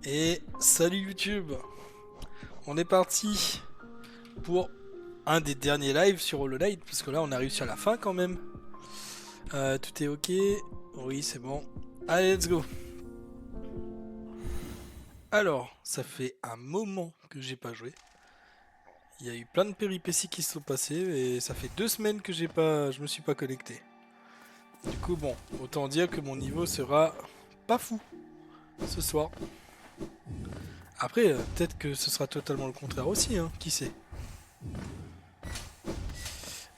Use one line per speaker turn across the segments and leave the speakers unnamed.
Et salut YouTube. On est parti pour un des derniers lives sur Hollow Knight, parce que là on a réussi à la fin quand même. Tout est ok. Oui, c'est bon. Allez, let's go. Alors, ça fait un moment que j'ai pas joué. Il y a eu plein de péripéties qui se sont passées et ça fait 2 semaines que je me suis pas connecté. Du coup, bon, autant dire que mon niveau sera pas fou ce soir. Après, peut-être que ce sera totalement le contraire aussi, hein, qui sait.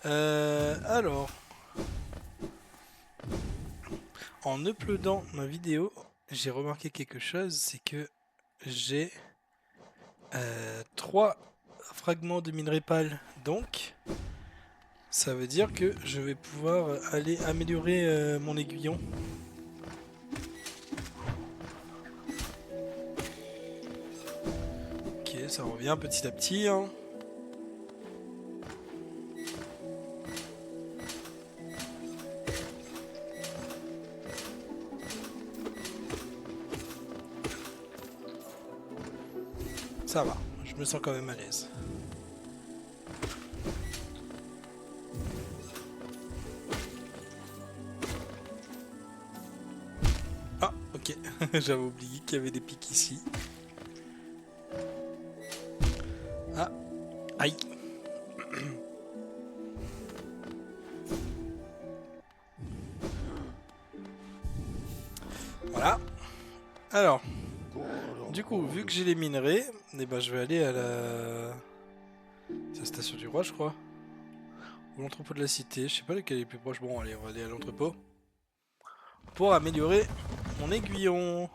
Alors, en uploadant ma vidéo, j'ai remarqué quelque chose, c'est que j'ai 3 fragments de minerai pâle. Donc, ça veut dire que je vais pouvoir aller améliorer mon aiguillon. Ok, ça revient petit à petit, hein. Ça va, je me sens quand même à l'aise. Ah, ok, j'avais oublié qu'il y avait des pics ici. Ah, aïe. Voilà. Alors, du coup, vu que j'ai les minerais, eh ben, je vais aller à c'est la station du roi, je crois. Ou l'entrepôt de la cité, je sais pas lequel est le plus proche. Bon, allez, on va aller à l'entrepôt. Pour améliorer mon aiguillon.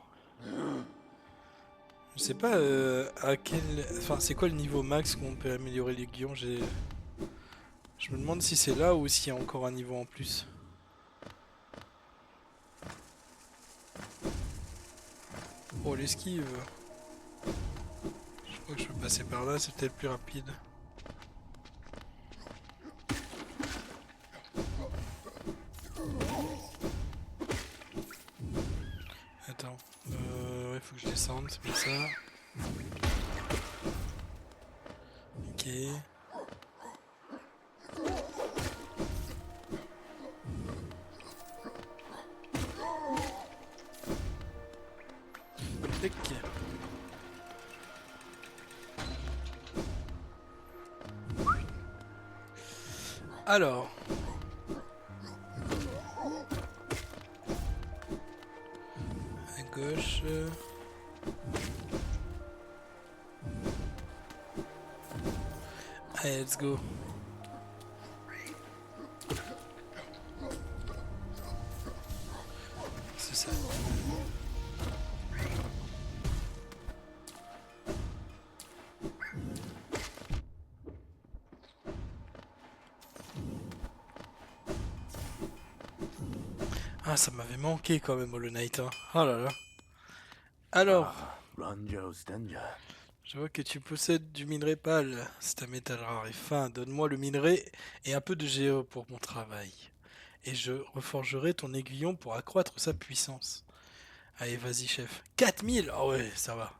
Je sais pas à quel... Enfin, c'est quoi le niveau max qu'on peut améliorer l'aiguillon. Je me demande si c'est là ou s'il y a encore un niveau en plus. Oh, l'esquive. Je crois que je peux passer par là, c'est peut-être plus rapide. Attends. Ouais, faut que je descende, c'est bien ça. Ok. Ok. Alors. À gauche. Allez, let's go. C'est ça. Ah, ça m'avait manqué quand même, Hollow Knight, hein. Oh là là. Alors, je vois que tu possèdes du minerai pâle. C'est un métal rare et fin. Donne-moi le minerai et un peu de géo pour mon travail. Et je reforgerai ton aiguillon pour accroître sa puissance. Allez, vas-y, chef. 4000. Ah ouais, ça va.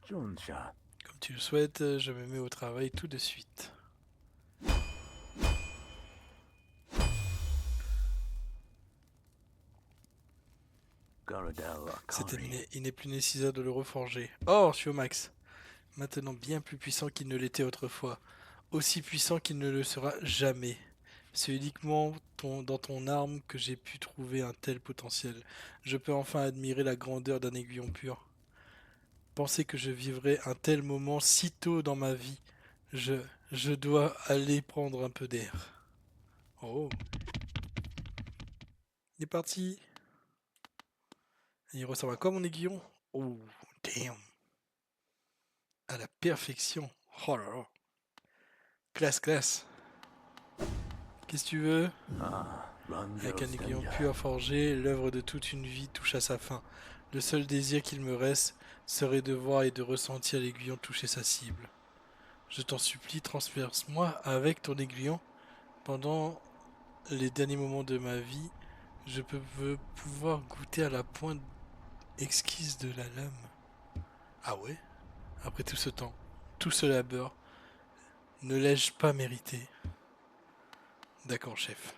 Comme tu le souhaites, je me mets au travail tout de suite. C'est terminé. Il n'est plus nécessaire de le reforger. Oh, je suis au max. Maintenant bien plus puissant qu'il ne l'était autrefois. Aussi puissant qu'il ne le sera jamais. C'est uniquement dans ton arme que j'ai pu trouver un tel potentiel. Je peux enfin admirer la grandeur d'un aiguillon pur. Penser que je vivrai un tel moment si tôt dans ma vie. Je, je dois aller prendre un peu d'air. Oh, il est parti. Il ressemble à quoi mon aiguillon? Oh, damn. À la perfection. Oh là là. Classe, classe. Qu'est-ce que tu veux? Avec un aiguillon pur forgé, l'œuvre de toute une vie touche à sa fin. Le seul désir qu'il me reste serait de voir et de ressentir l'aiguillon toucher sa cible. Je t'en supplie, transperce-moi avec ton aiguillon. Pendant les derniers moments de ma vie, je veux pouvoir goûter à la pointe Exquise de la lame. Ah ouais? Après tout ce temps, tout ce labeur, ne l'ai-je pas mérité? D'accord, chef.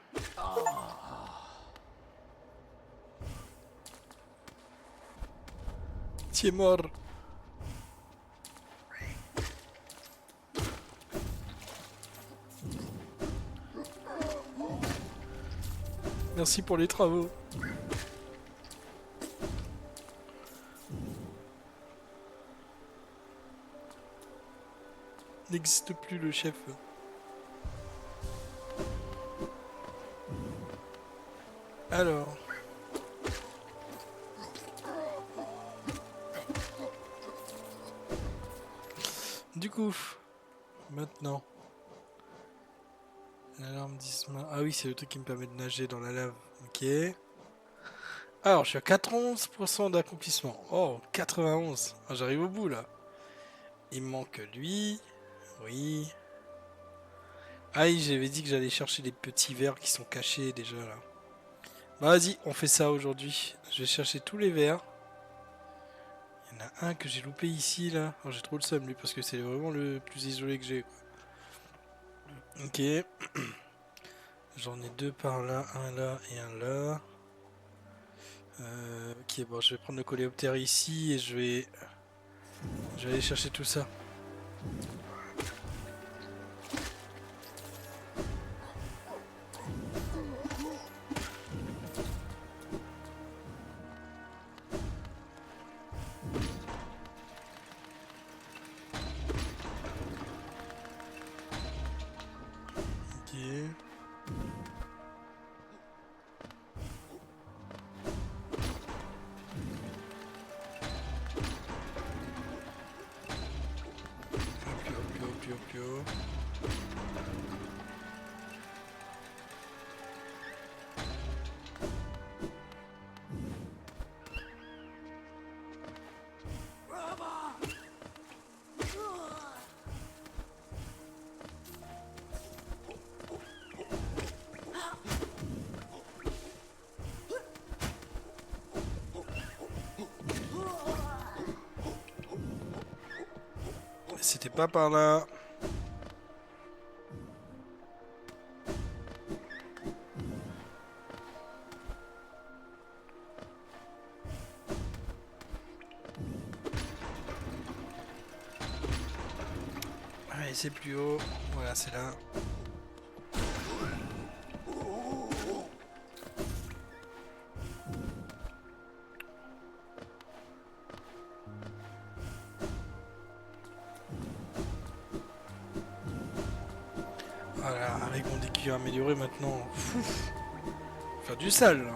Tu es mort. Merci pour les travaux. N'existe plus le chef. Alors. Du coup, maintenant. L'alarme d'Isma. Ah oui, c'est le truc qui me permet de nager dans la lave. Ok. Alors, je suis à 91% d'accomplissement. Oh, 91. Ah, j'arrive au bout là. Il me manque lui. Oui. Ah oui, j'avais dit que j'allais chercher les petits vers qui sont cachés déjà là. Bah vas-y, on fait ça aujourd'hui. Je vais chercher tous les vers. Il y en a un que j'ai loupé ici là. Oh, j'ai trop le seum lui parce que c'est vraiment le plus isolé que j'ai. Ok. J'en ai deux par là, un là et un là. Ok, bon, je vais prendre le coléoptère ici et je vais aller chercher tout ça. Ok. Hop, hop, hop. C'était pas par là. Allez, c'est plus haut. Voilà, c'est là. Voilà, avec mon décuir amélioré maintenant. Fouf. Faire du sale là.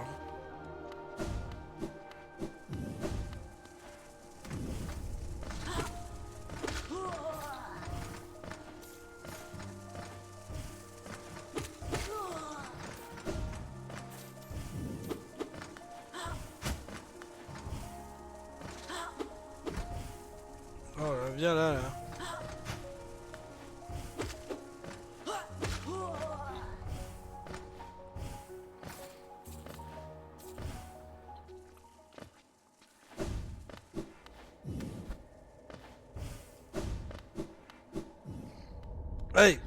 Oh là, viens là, là. Hey!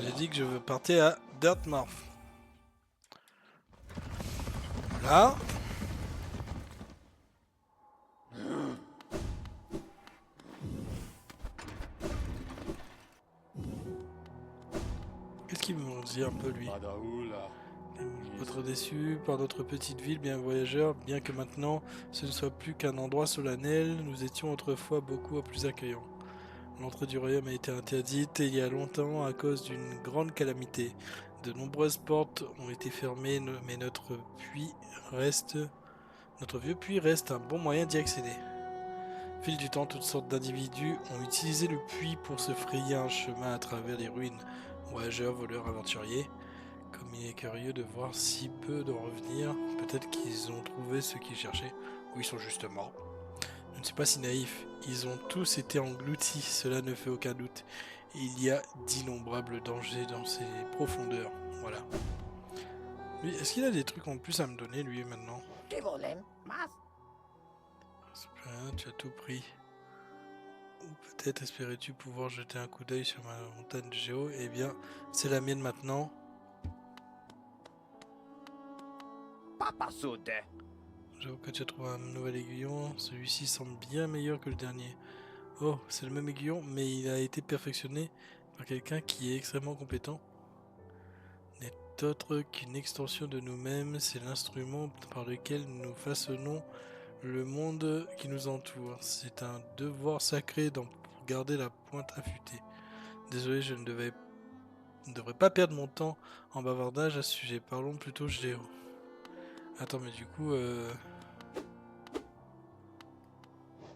J'ai dit que je partais à Dartmouth. Voilà. Qu'est-ce qu'il me dit un peu lui? Pas trop déçu par notre petite ville, bien voyageur, bien que maintenant ce ne soit plus qu'un endroit solennel, nous étions autrefois beaucoup plus accueillants. L'entrée du royaume a été interdite il y a longtemps à cause d'une grande calamité. De nombreuses portes ont été fermées, mais notre vieux puits reste un bon moyen d'y accéder. Au fil du temps, toutes sortes d'individus ont utilisé le puits pour se frayer un chemin à travers les ruines. Voyageurs, voleurs, aventuriers. Comme il est curieux de voir si peu d'en revenir, peut-être qu'ils ont trouvé ce qu'ils cherchaient, ou ils sont juste morts. Je ne suis pas si naïf, ils ont tous été engloutis, cela ne fait aucun doute. Il y a d'innombrables dangers dans ces profondeurs, voilà. Lui, est-ce qu'il a des trucs en plus à me donner, lui, maintenant?
¿Qué volem? Más.
C'est plus rien, tu as tout pris. Ou peut-être espérais-tu pouvoir jeter un coup d'œil sur ma montagne de géo? Eh bien, c'est la mienne maintenant.
Papa Soude.
J'avoue que tu as trouvé un nouvel aiguillon. Celui-ci semble bien meilleur que le dernier. Oh, c'est le même aiguillon, mais il a été perfectionné par quelqu'un qui est extrêmement compétent. N'est autre qu'une extension de nous-mêmes, c'est l'instrument par lequel nous façonnons le monde qui nous entoure. C'est un devoir sacré d'en garder la pointe affûtée. Désolé, je ne devrais pas perdre mon temps en bavardage à ce sujet. Parlons plutôt géo. Attends, mais du coup,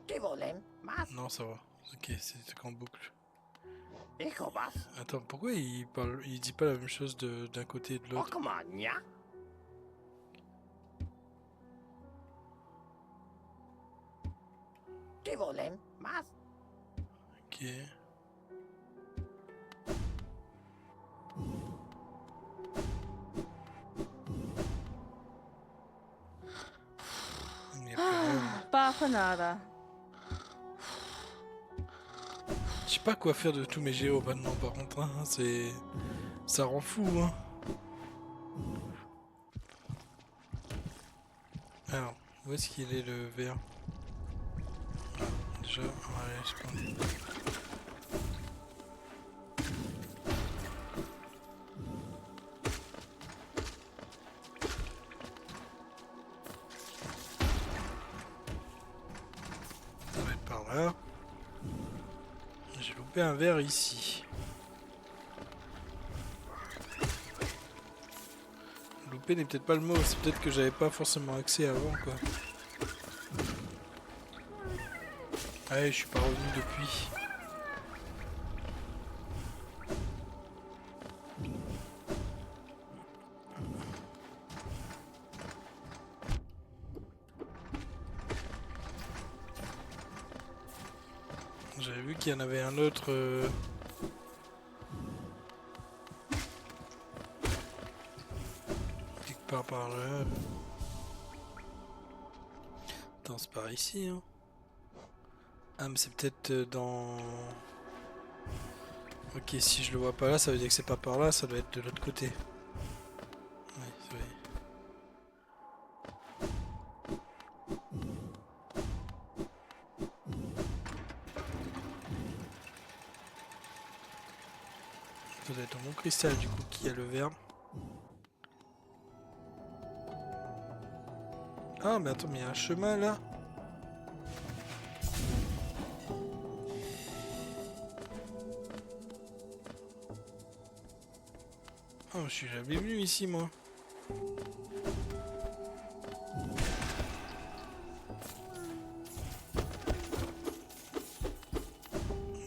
¿Qué volem? Más.
non, ça va. Ok, c'est qu'en boucle.
Hijo vas.
Attends, pourquoi il dit pas la même chose d'un côté et de l'autre?
Okamanya. ¿Qué volem? Más.
Ok. Il n'y a plus rien.
Papa nada.
Je sais pas quoi faire de tous mes géos maintenant, par contre. Hein, ça rend fou. Hein. Alors, où est-ce qu'il est le vert? Ah, déjà, allez, je prends. Ça va être par là. J'ai loupé un verre ici. Loupé n'est peut-être pas le mot, c'est peut-être que j'avais pas forcément accès avant quoi. Ouais, je suis pas revenu depuis. J'avais vu qu'il y en avait un autre. Quelque part par là. Attends, c'est par ici. Hein. Ah, mais c'est peut-être dans. Ok, si je le vois pas là, ça veut dire que c'est pas par là, ça doit être de l'autre côté. Ouais, ça va. Ça doit être dans mon cristal du coup qui a le verre. Ah mais attends, mais il y a un chemin là. Oh, je suis jamais venu ici moi.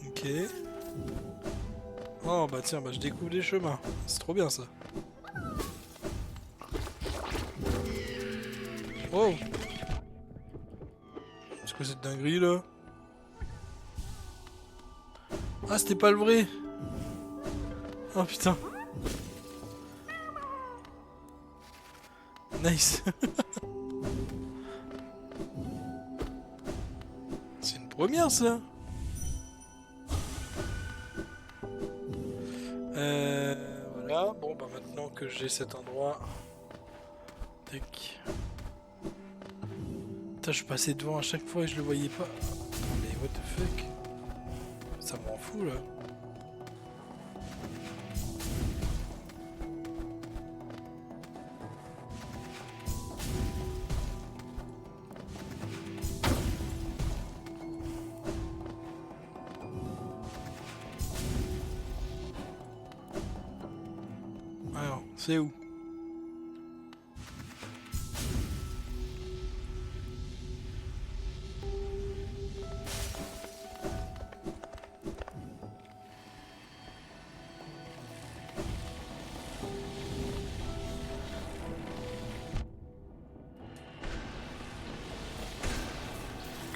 Ok. Oh bah tiens, bah je découvre des chemins. C'est trop bien ça. Oh! C'est quoi cette dinguerie là? Ah, c'était pas le vrai! Oh putain! Nice! C'est une première ça! Voilà, bon bah maintenant que j'ai cet endroit. Tac. Putain, je passais devant à chaque fois et je le voyais pas. Non mais what the fuck? Ça m'en fout là. Alors, c'est où?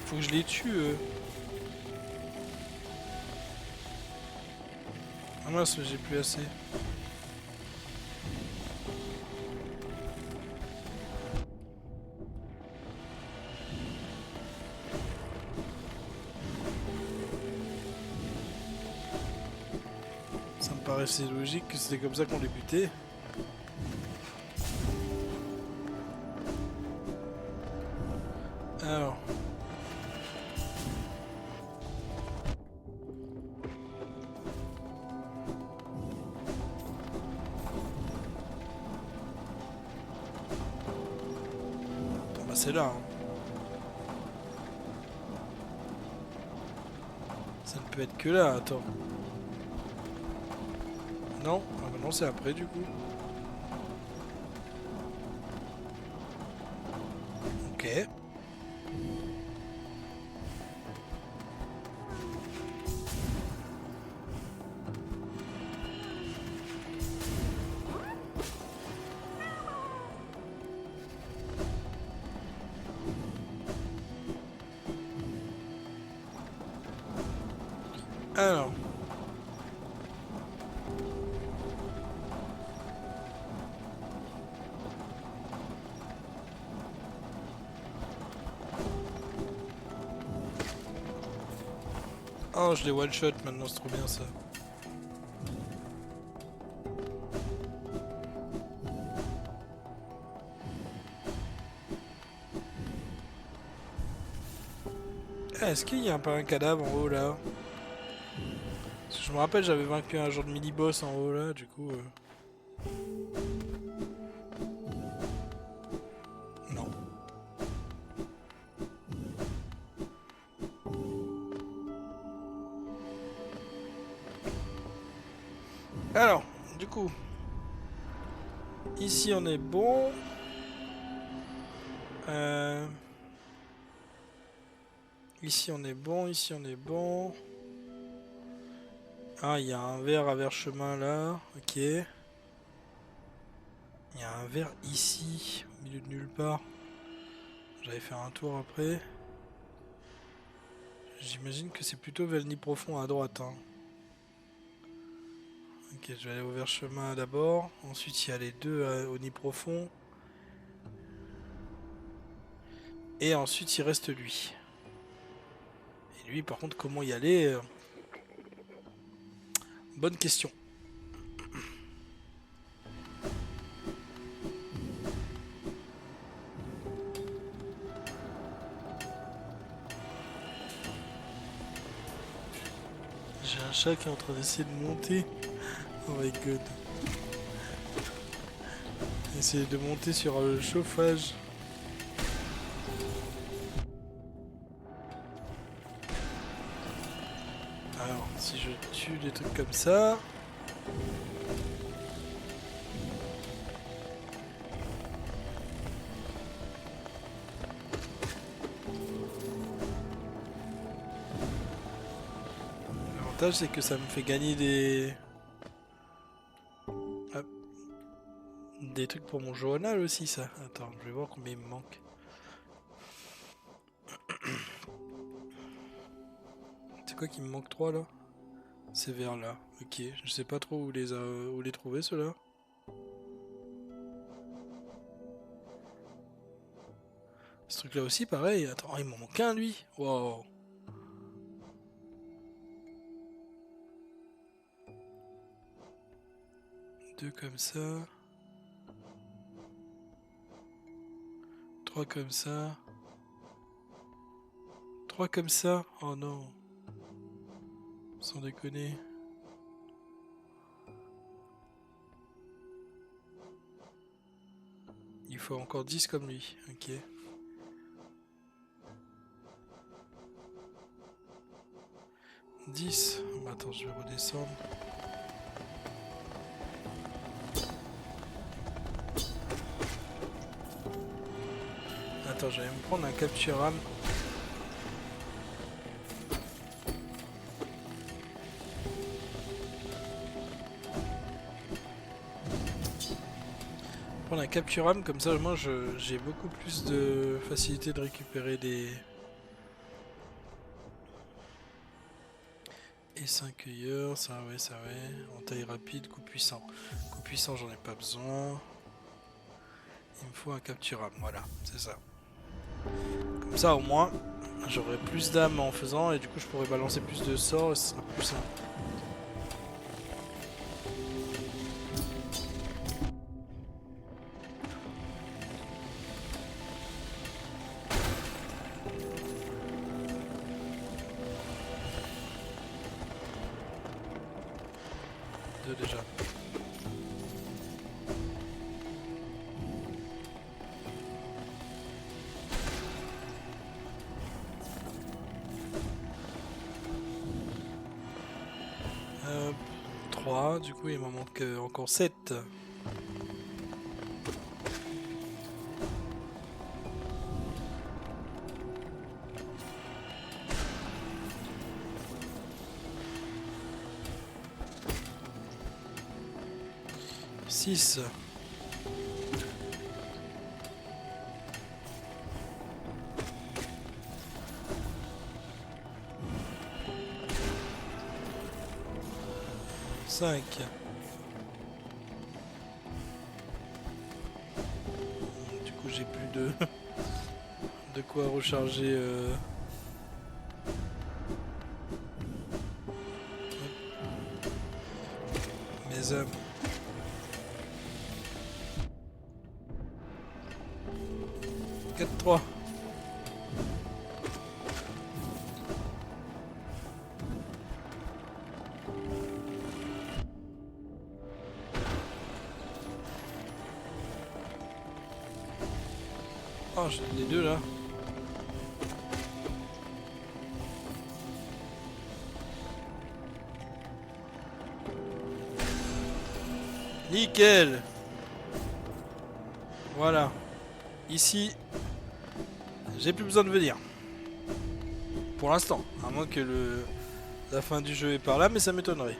Faut que je les tue. Ah mince, j'ai plus assez. paraissait logique que c'était comme ça qu'on les butait. Alors. Bon bah c'est là. Hein. Ça ne peut être que là, attends. Non, ah bah non c'est après du coup. Ok. Alors. Oh, je les one shot maintenant, c'est trop bien ça. Ah, est-ce qu'il y a pas un cadavre en haut là? Parce que je me rappelle, j'avais vaincu un genre de mini-boss en haut là, du coup. Non. Alors, du coup. Ici on est bon. Ici on est bon, ici on est bon. Ah, il y a un verre à vers chemin là, ok. Il y a un verre ici, au milieu de nulle part. J'allais faire un tour après. J'imagine que c'est plutôt vers le nid profond à droite. Hein. Ok, je vais aller au vers chemin d'abord. Ensuite, il y a les deux au nid profond. Et ensuite, il reste lui. Et lui, par contre, comment y aller Bonne question. J'ai un chat qui est en train d'essayer de monter. Oh my god. Essayer de monter sur le chauffage. Alors, si je tue des trucs comme ça... L'avantage c'est que ça me fait gagner des... Hop. Des trucs pour mon journal aussi ça. Attends, je vais voir combien il me manque. C'est quoi qui me manque 3 là? Ces vers là, ok. Je sais pas trop où les trouver ceux-là. Ce truc là aussi pareil. Attends, il m'en manque un lui. Wow. Deux comme ça. 3 comme ça. 3 comme ça. Oh non. Sans déconner. Il faut encore 10 comme lui. Ok. 10. Bah, attends, je vais redescendre. Attends, j'allais me prendre un capture-âme. Prendre un capture-âme, comme ça, moi, j'ai beaucoup plus de facilité de récupérer des... Et 5 cueilleurs, ça ouais, ça ouais. En taille rapide, coup puissant. Coup puissant, j'en ai pas besoin. Il me faut un capture-âme, voilà, c'est ça. Comme ça, au moins, j'aurai plus d'âme en faisant et du coup, je pourrai balancer plus de sorts et ce sera plus simple. 2 déjà. Euh, 3, du coup il m'en manque encore 7. Six. Cinq. Du coup j'ai plus de quoi recharger mes âmes. 4-3. Oh, j'ai les deux là. Nickel. Voilà. Ici, j'ai plus besoin de venir. Pour l'instant. À moins que la fin du jeu est par là, mais ça m'étonnerait.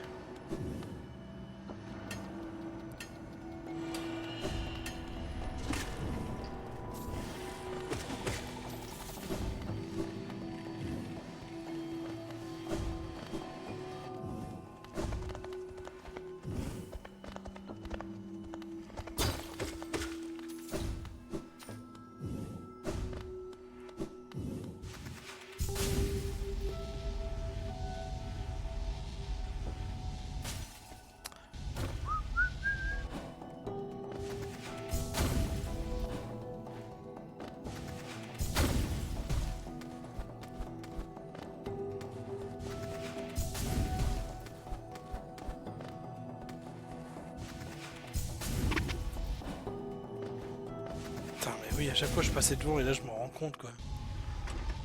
Putain, mais oui, à chaque fois je passais devant et là je me rends compte quoi.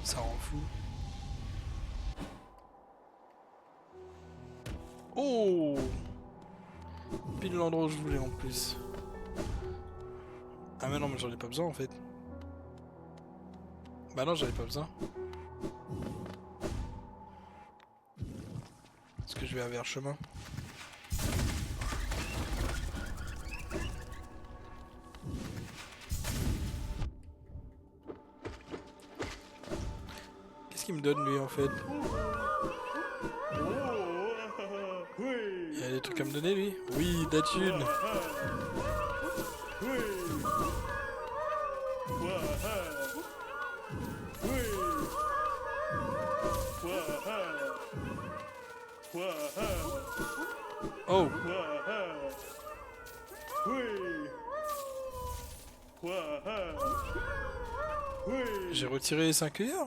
Ça rend fou. Oh! Pile l'endroit où je voulais en plus. Ah mais non, mais j'en ai pas besoin en fait. Bah non, j'avais pas besoin. Parce que je vais vers le chemin. Qu'est-ce qu'il me donne lui en fait? Il y a des trucs à me donner lui? Oui, de la thune. Oh! J'ai retiré les 5 cuillères.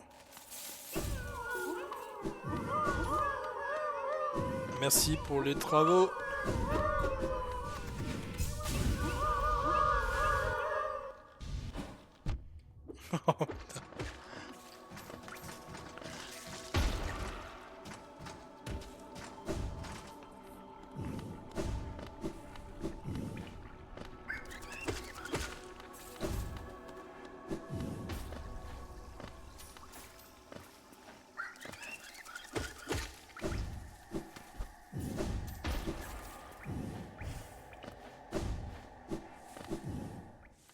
Merci pour les travaux.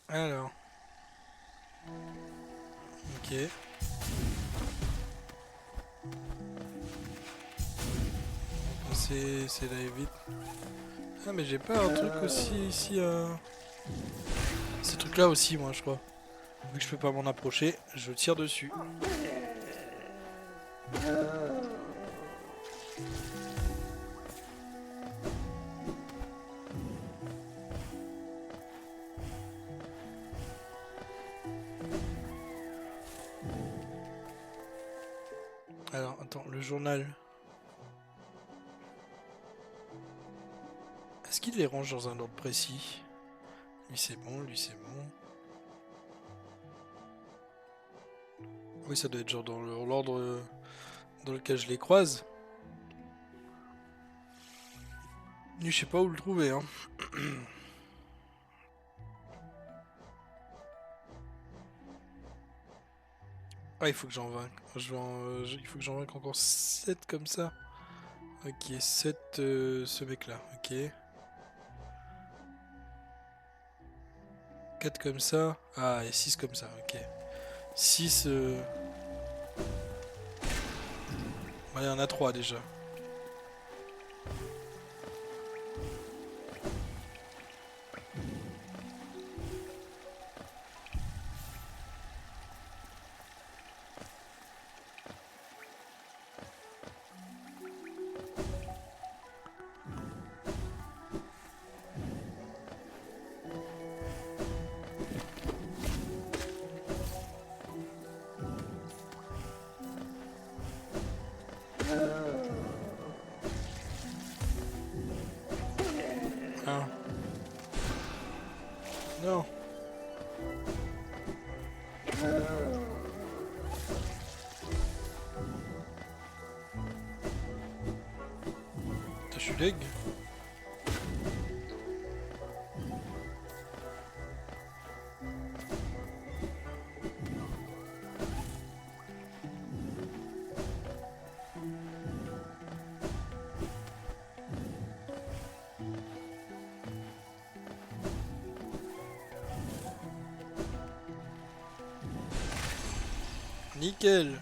Alors. Ok. C'est là vite. Ah mais j'ai pas un truc aussi ici Ces trucs là aussi moi je crois. Vu que je peux pas m'en approcher, je tire dessus. Alors attends, le journal. qu'il les range dans un ordre précis? Lui c'est bon, lui c'est bon. Oui, ça doit être genre dans l'ordre dans lequel je les croise. Lui, je sais pas où le trouver, hein. Ah, il faut que j'en vainque. Il faut que j'en vainque encore 7 comme ça. Ok, 7 ce mec-là, ok. 4 comme ça. Ah, et 6 comme ça, ok. 6... Ouais, il y en a 3 déjà. Ah. Non. Je suis deg. Nickel.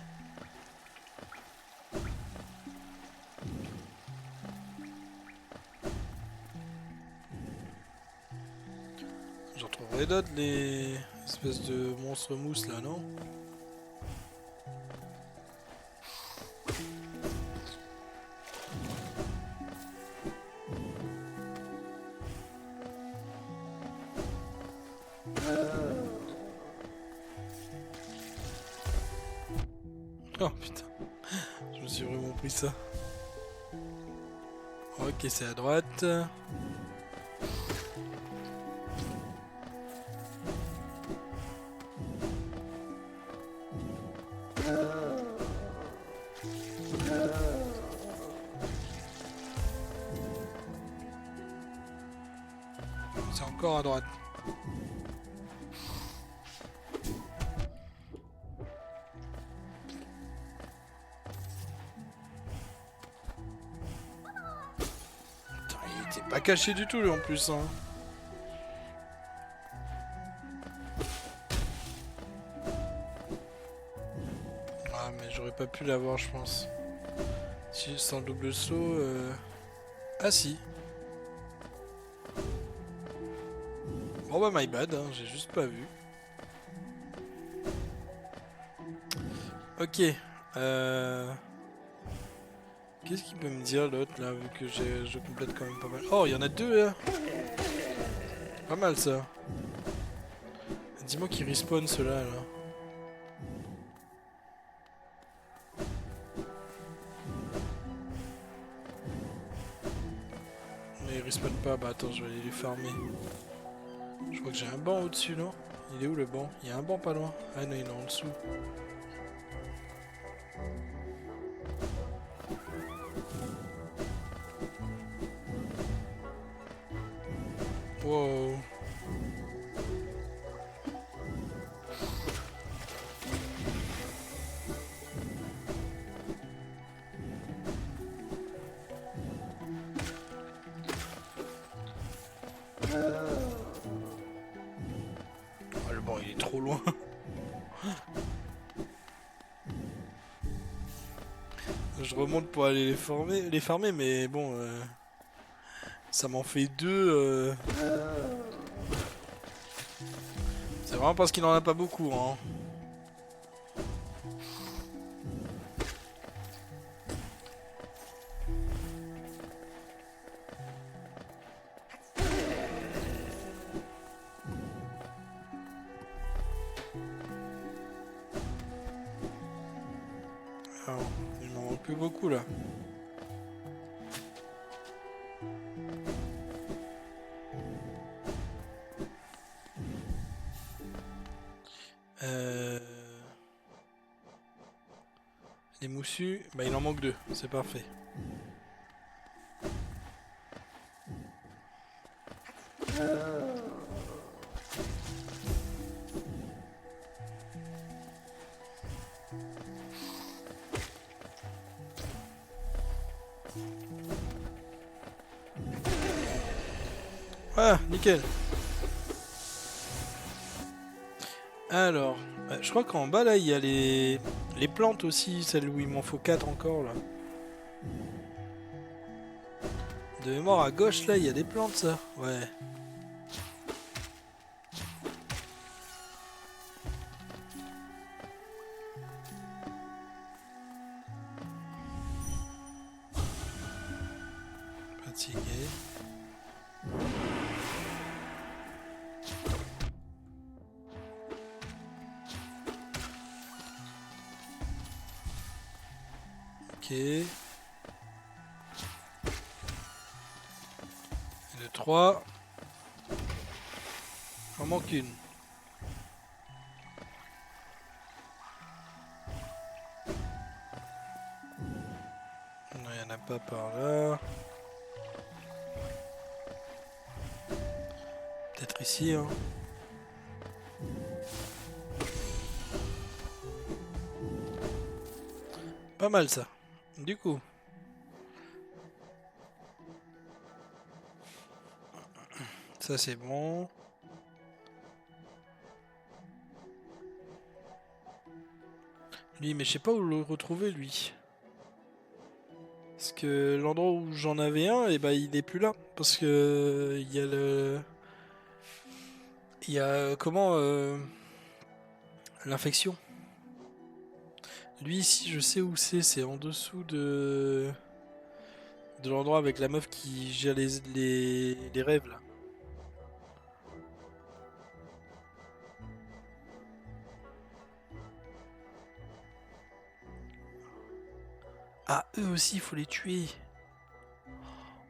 J'en trouverai d'autres, les espèces de monstres mousse là, non? Oh putain, je me suis vraiment pris ça. Ok, c'est à droite. C'est encore à droite. Putain, il était pas caché du tout lui en plus, hein. Ah mais j'aurais pas pu l'avoir je pense. Si sans le double saut... Ah si. Bon bah my bad, hein, j'ai juste pas vu. Ok. Qu'est-ce qu'il peut me dire l'autre là, vu que je complète quand même pas mal. Oh, il y en a deux là. Pas mal ça. Dis-moi qu'il respawn ceux-là là. Mais ils respawnent pas, bah attends, je vais aller les farmer. Je crois que j'ai un banc au-dessus, non? Il est où le banc? Il y a un banc pas loin. Ah non, il est en dessous. Wow. Ah, le banc il est trop loin. Je remonte pour aller les farmer, mais bon, ça m'en fait deux. C'est vraiment parce qu'il en a pas beaucoup, hein. Alors, il m'en manque plus beaucoup là. Euh... Les moussus, bah il en manque deux, c'est parfait. Ah, nickel. Alors, je crois qu'en bas là, il y a les plantes aussi, celles où il m'en faut 4 encore là. De mémoire à gauche là, il y a des plantes ça. Ouais. Fatigué. Ok. Et le 3. Il en manque une. Non, il n'y en a pas par là. Peut-être ici, hein. Pas mal ça. Du coup. Ça c'est bon. Lui, mais je sais pas où le retrouver lui. Parce que l'endroit où j'en avais un, et ben il est plus là. Parce que il y a le. Il y a comment l'infection. Lui ici je sais où c'est en dessous de l'endroit avec la meuf qui gère les rêves là. Ah eux aussi il faut les tuer.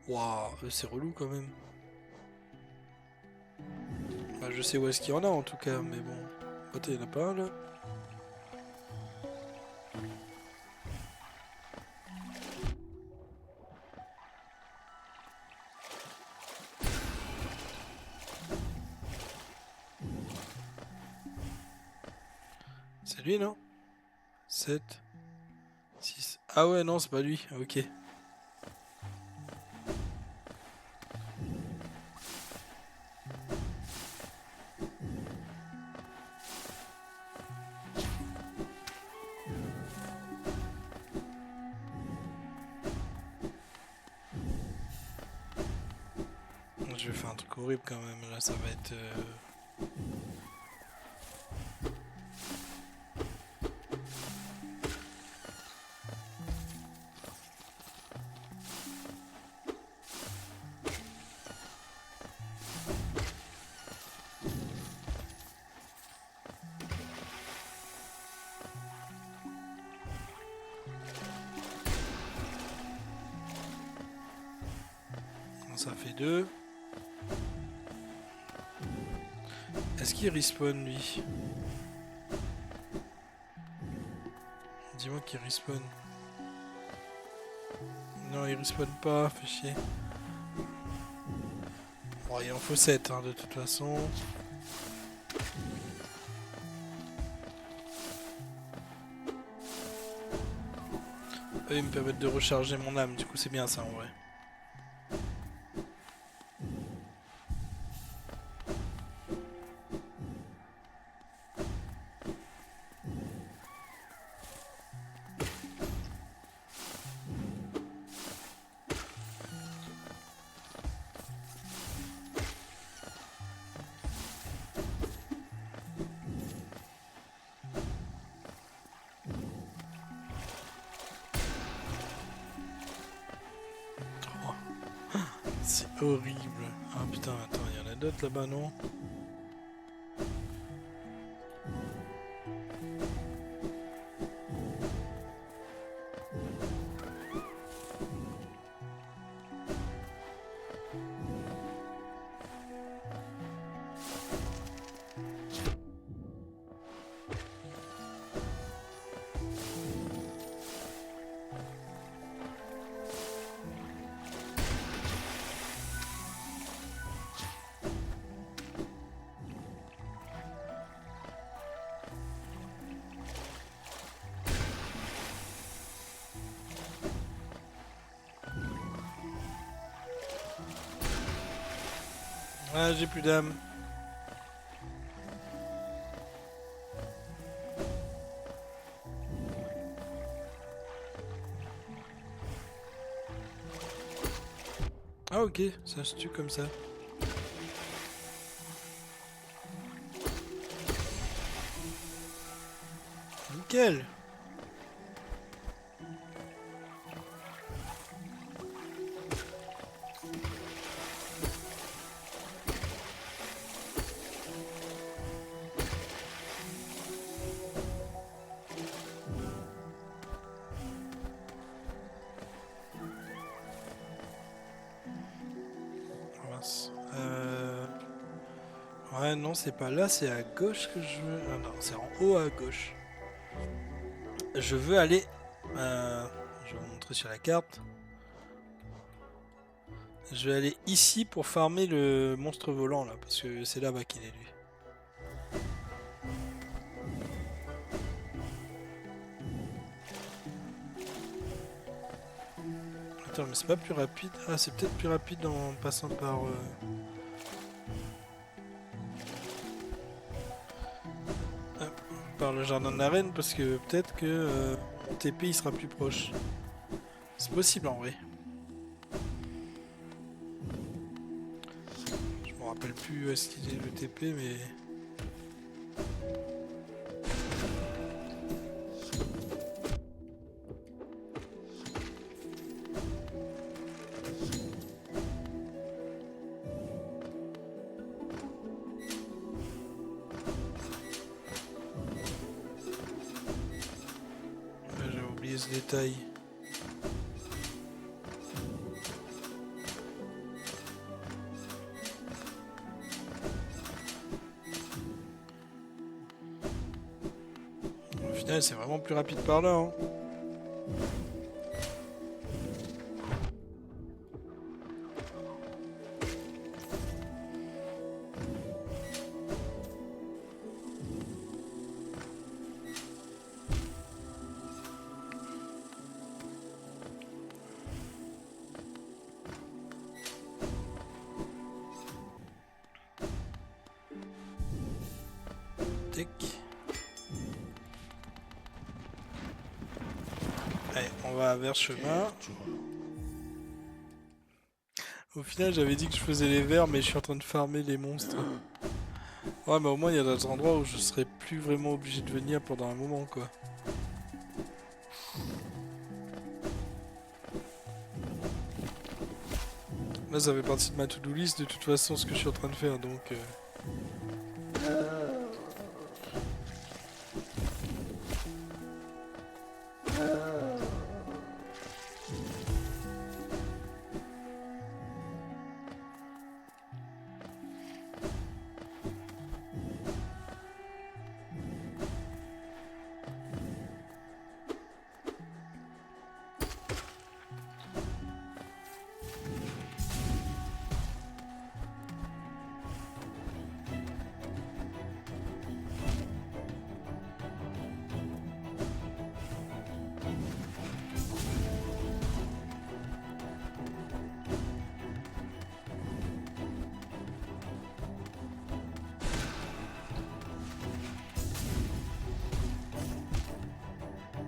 Waouh, eux c'est relou quand même. Bah, je sais où est-ce qu'il y en a en tout cas, mais bon. Attends, il y en a pas un là. C'est lui non? 7, 6. Ah ouais non c'est pas lui, ok. Je vais faire un truc horrible quand même, là ça va être... Ça fait 2. Est-ce qu'il respawn lui? Dis-moi qu'il respawn. Non il respawn pas, fait chier. Bon il en faut 7 hein, de toute façon. Eux ils me permettent de recharger mon âme, du coup c'est bien ça en vrai. C'est horrible. Ah putain, attends, il y en a d'autres là-bas, non? Ah, j'ai plus d'âme. Ah ok, ça se tue comme ça. Nickel. Mince. Ouais, non, c'est pas là, c'est à gauche que je veux. Ah non, c'est en haut à gauche. Je veux aller. Je vais vous montrer sur la carte. Je vais aller ici pour farmer le monstre volant là, parce que c'est là-bas qu'il est lui. Attends, mais c'est pas plus rapide. Ah, c'est peut-être plus rapide en passant par le jardin de la reine, parce que peut-être que mon TP il sera plus proche. C'est possible en vrai. Je me rappelle plus où est-ce qu'il est le TP, mais. J'ai oublié ce détail. Au final, c'est vraiment plus rapide par là. Hein. Tic. Allez, on va vers chemin. Au final, j'avais dit que je faisais les vers, mais je suis en train de farmer les monstres. Ouais, mais au moins, il y a d'autres endroits où je serais plus vraiment obligé de venir pendant un moment, quoi. Là, ça fait partie de ma to-do list, de toute façon, ce que je suis en train de faire, donc...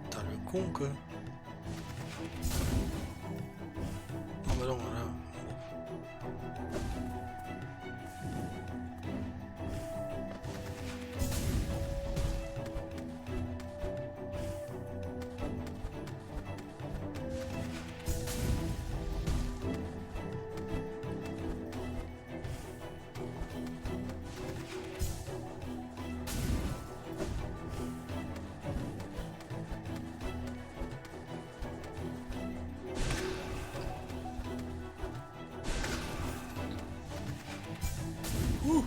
Putain, le con, quoi. Oh bah non, voilà. Ouh.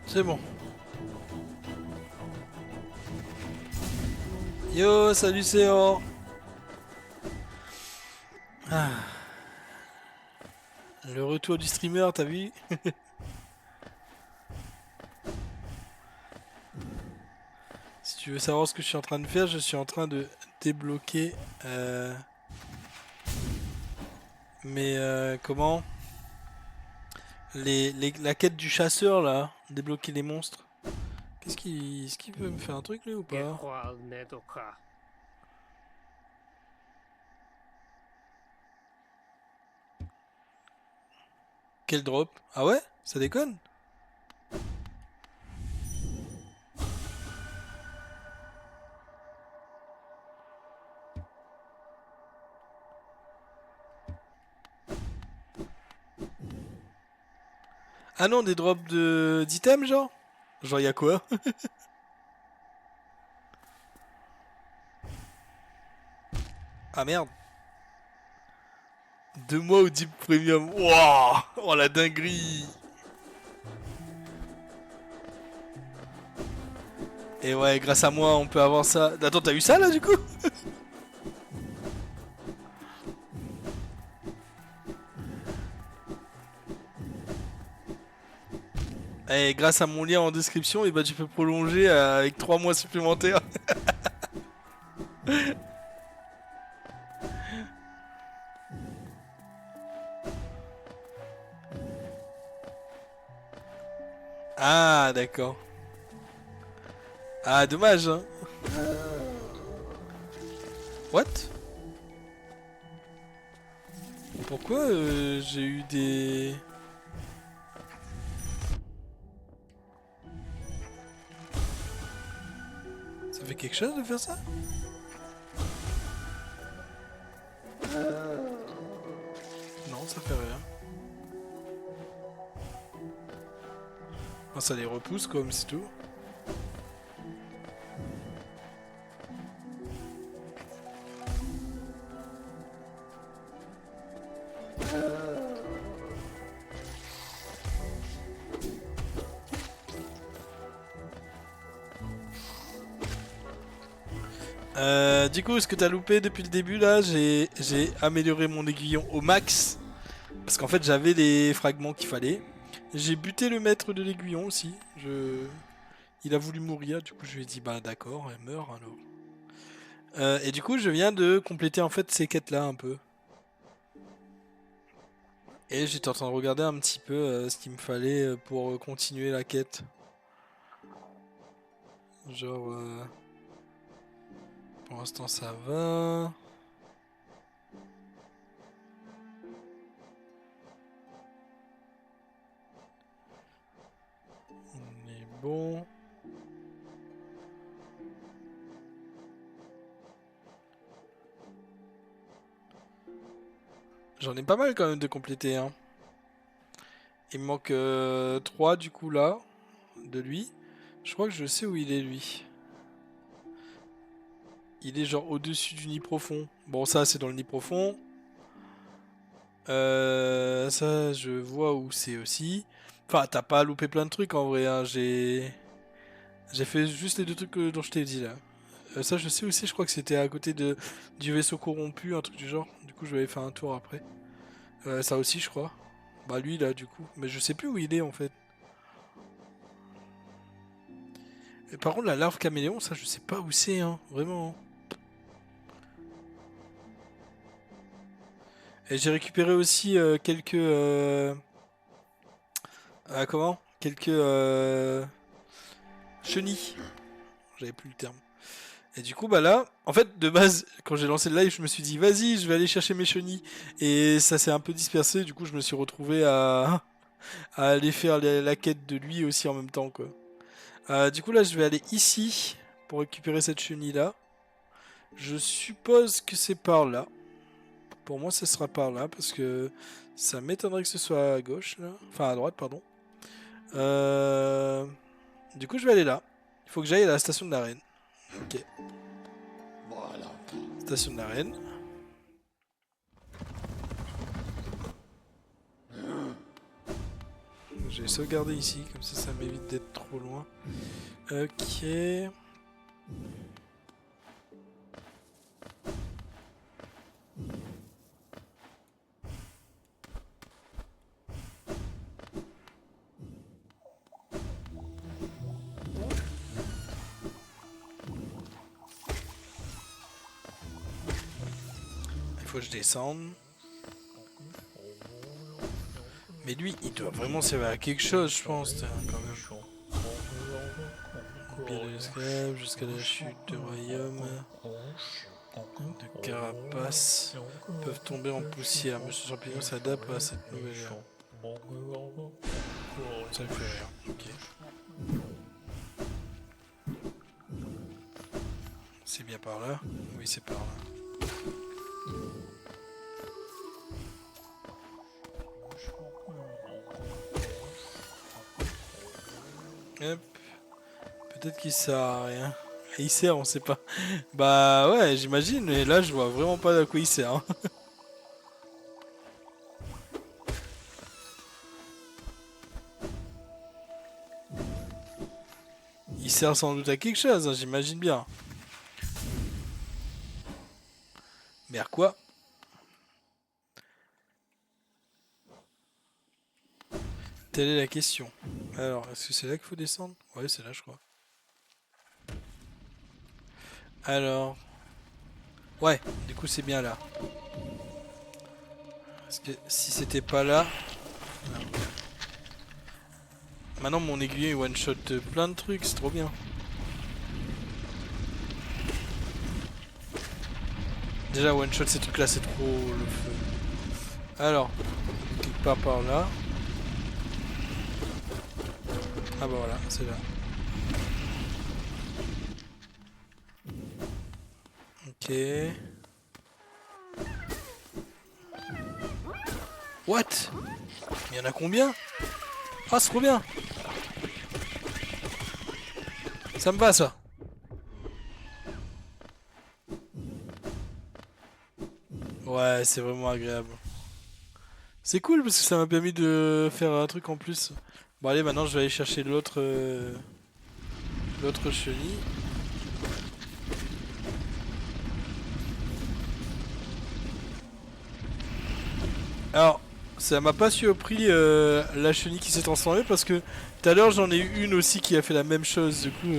C'est bon. Yo, salut Céor. Ah, le retour du streamer, t'as vu? Si tu veux savoir ce que je suis en train de faire, je suis en train de débloquer comment? La quête du chasseur là, débloquer les monstres. Est-ce qu'il peut me faire un truc lui ou pas? Quel drop? Ah ouais? Ça déconne? Ah non, des drops de d'items genre? Genre y'a quoi? Ah merde. 2 mois au Deep Premium. Wouah! Oh la dinguerie! Et ouais, grâce à moi, on peut avoir ça. Attends, t'as eu ça là du coup? Et grâce à mon lien en description, et bah tu peux prolonger avec 3 mois supplémentaires. Ah d'accord. Ah dommage hein. What? Pourquoi j'ai eu des... Ça fait quelque chose de faire ça? Non, ça fait rien. Enfin, ça les repousse comme c'est tout. Du coup, ce que t'as loupé depuis le début là, j'ai amélioré mon aiguillon au max. Parce qu'en fait, j'avais les fragments qu'il fallait. J'ai buté le maître de l'aiguillon aussi. Il a voulu mourir, du coup je lui ai dit bah d'accord, elle meurt alors. Et du coup, je viens de compléter en fait ces quêtes là un peu. Et j'étais en train de regarder un petit peu ce qu'il me fallait pour continuer la quête. Genre, pour l'instant ça va. On est bon. J'en ai pas mal quand même de compléter, hein. Il me manque 3 du coup là, de lui. Je crois que je sais où il est lui. Il est genre au-dessus du nid profond. Bon ça c'est dans le nid profond. Ça je vois où c'est aussi. Enfin t'as pas loupé plein de trucs en vrai, hein. J'ai fait juste les 2 trucs dont je t'ai dit là. Ça je sais aussi, je crois que c'était à côté du vaisseau corrompu, un truc du genre. Du coup je vais aller faire un tour après. Ça aussi je crois. Bah lui là du coup. Mais je sais plus où il est en fait. Et par contre la larve caméléon, ça je sais pas où c'est hein. Vraiment, hein. Et j'ai récupéré aussi quelques... comment? Quelques chenilles. J'avais plus le terme. Et du coup, bah là, en fait, de base, quand j'ai lancé le live, je me suis dit, vas-y, je vais aller chercher mes chenilles. Et ça s'est un peu dispersé, du coup, je me suis retrouvé à aller faire la quête de lui aussi en même temps, quoi. Du coup, là, je vais aller ici pour récupérer cette chenille-là. Je suppose que c'est par là. Pour moi, ce sera par là, parce que ça m'étonnerait que ce soit à gauche, là. Enfin, à droite, pardon. Euh... Du coup, je vais aller là. Il faut que j'aille à la station de l'arène. Ok.
Voilà.
Station de l'arène. Je vais sauvegarder ici, comme ça m'évite d'être trop loin. Ok. Faut que je descende. Mais lui, il doit vraiment servir à quelque chose, je pense, quand même. Bien de l'esclave jusqu'à la chute du royaume. De carapaces peuvent tomber en poussière. Monsieur Champignon s'adapte à cette nouvelle ère. Ça me fait rire. Ok. C'est bien par là? Oui, c'est par là. Hop. Peut-être qu'il sert à rien. Il sert, on sait pas. Bah ouais, j'imagine, mais là je vois vraiment pas à quoi il sert, hein. Il sert sans doute à quelque chose, hein, j'imagine bien. Mais à quoi? Telle est la question. Alors, est-ce que c'est là qu'il faut descendre? Ouais, c'est là, je crois. Alors... Ouais, du coup c'est bien là. Parce que si c'était pas là... Maintenant mon aiguille one-shot plein de trucs, c'est trop bien. Déjà one-shot ces trucs là, c'est trop le feu. Alors, quelque part par là. Ah bah voilà, c'est là. Ok. What? Il y en a combien? Ah, c'est trop bien! Ça me va ça! Ouais, c'est vraiment agréable. C'est cool parce que ça m'a permis de faire un truc en plus. Bon allez, maintenant je vais aller chercher l'autre chenille. Alors, ça m'a pas surpris la chenille qui s'est transformée parce que tout à l'heure j'en ai eu une aussi qui a fait la même chose du coup.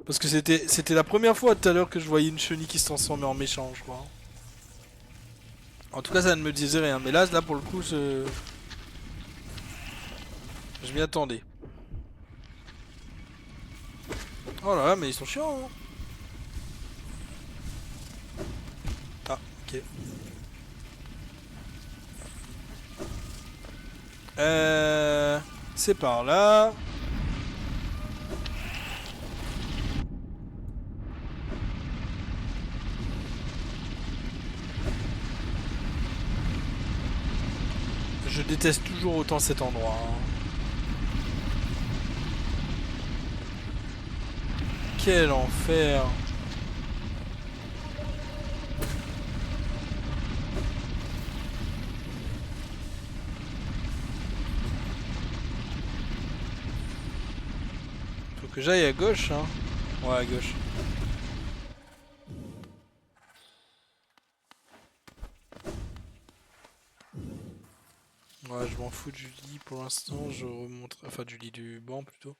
Parce que c'était la première fois tout à l'heure que je voyais une chenille qui se transformait en méchant, je crois. En tout cas, ça ne me disait rien. Mais là pour le coup, je m'y attendais. Oh là là, mais ils sont chiants, hein. Ah, ok. C'est par là. Je déteste toujours autant cet endroit, hein. Quel enfer. Faut que j'aille à gauche, hein. Ouais, à gauche. Ouais, je m'en fous du lit pour l'instant. Je remonte. Enfin, du lit du banc plutôt.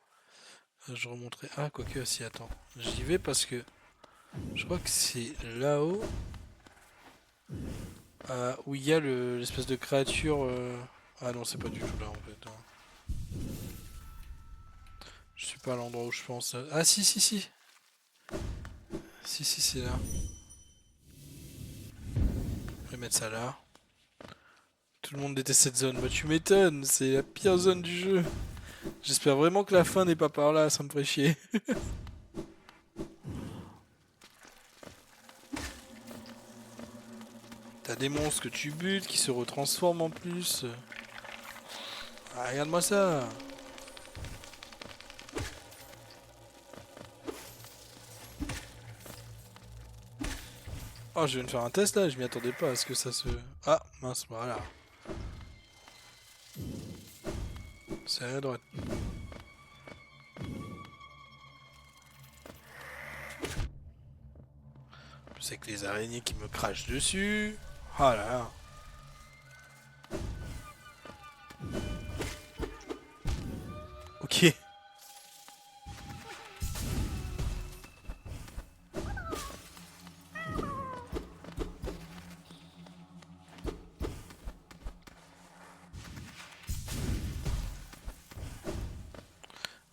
Je remonterai. Ah, quoique, si, attends. J'y vais parce que je crois que c'est là-haut où il y a l'espèce de créature. Ah non, c'est pas du tout là en fait, hein. Je suis pas à l'endroit où je pense. Ah, si, si, si. Si, si, c'est là. Je vais mettre ça là. Tout le monde déteste cette zone. Bah, tu m'étonnes, c'est la pire zone du jeu. J'espère vraiment que la fin n'est pas par là, ça me ferait chier. T'as des monstres que tu butes qui se retransforment en plus. Ah, regarde-moi ça. Oh, je viens de faire un test là, je m'y attendais pas à ce que ça se... Ah, mince, voilà. C'est à droite. C'est que les araignées qui me crachent dessus. Ah là là. Ok.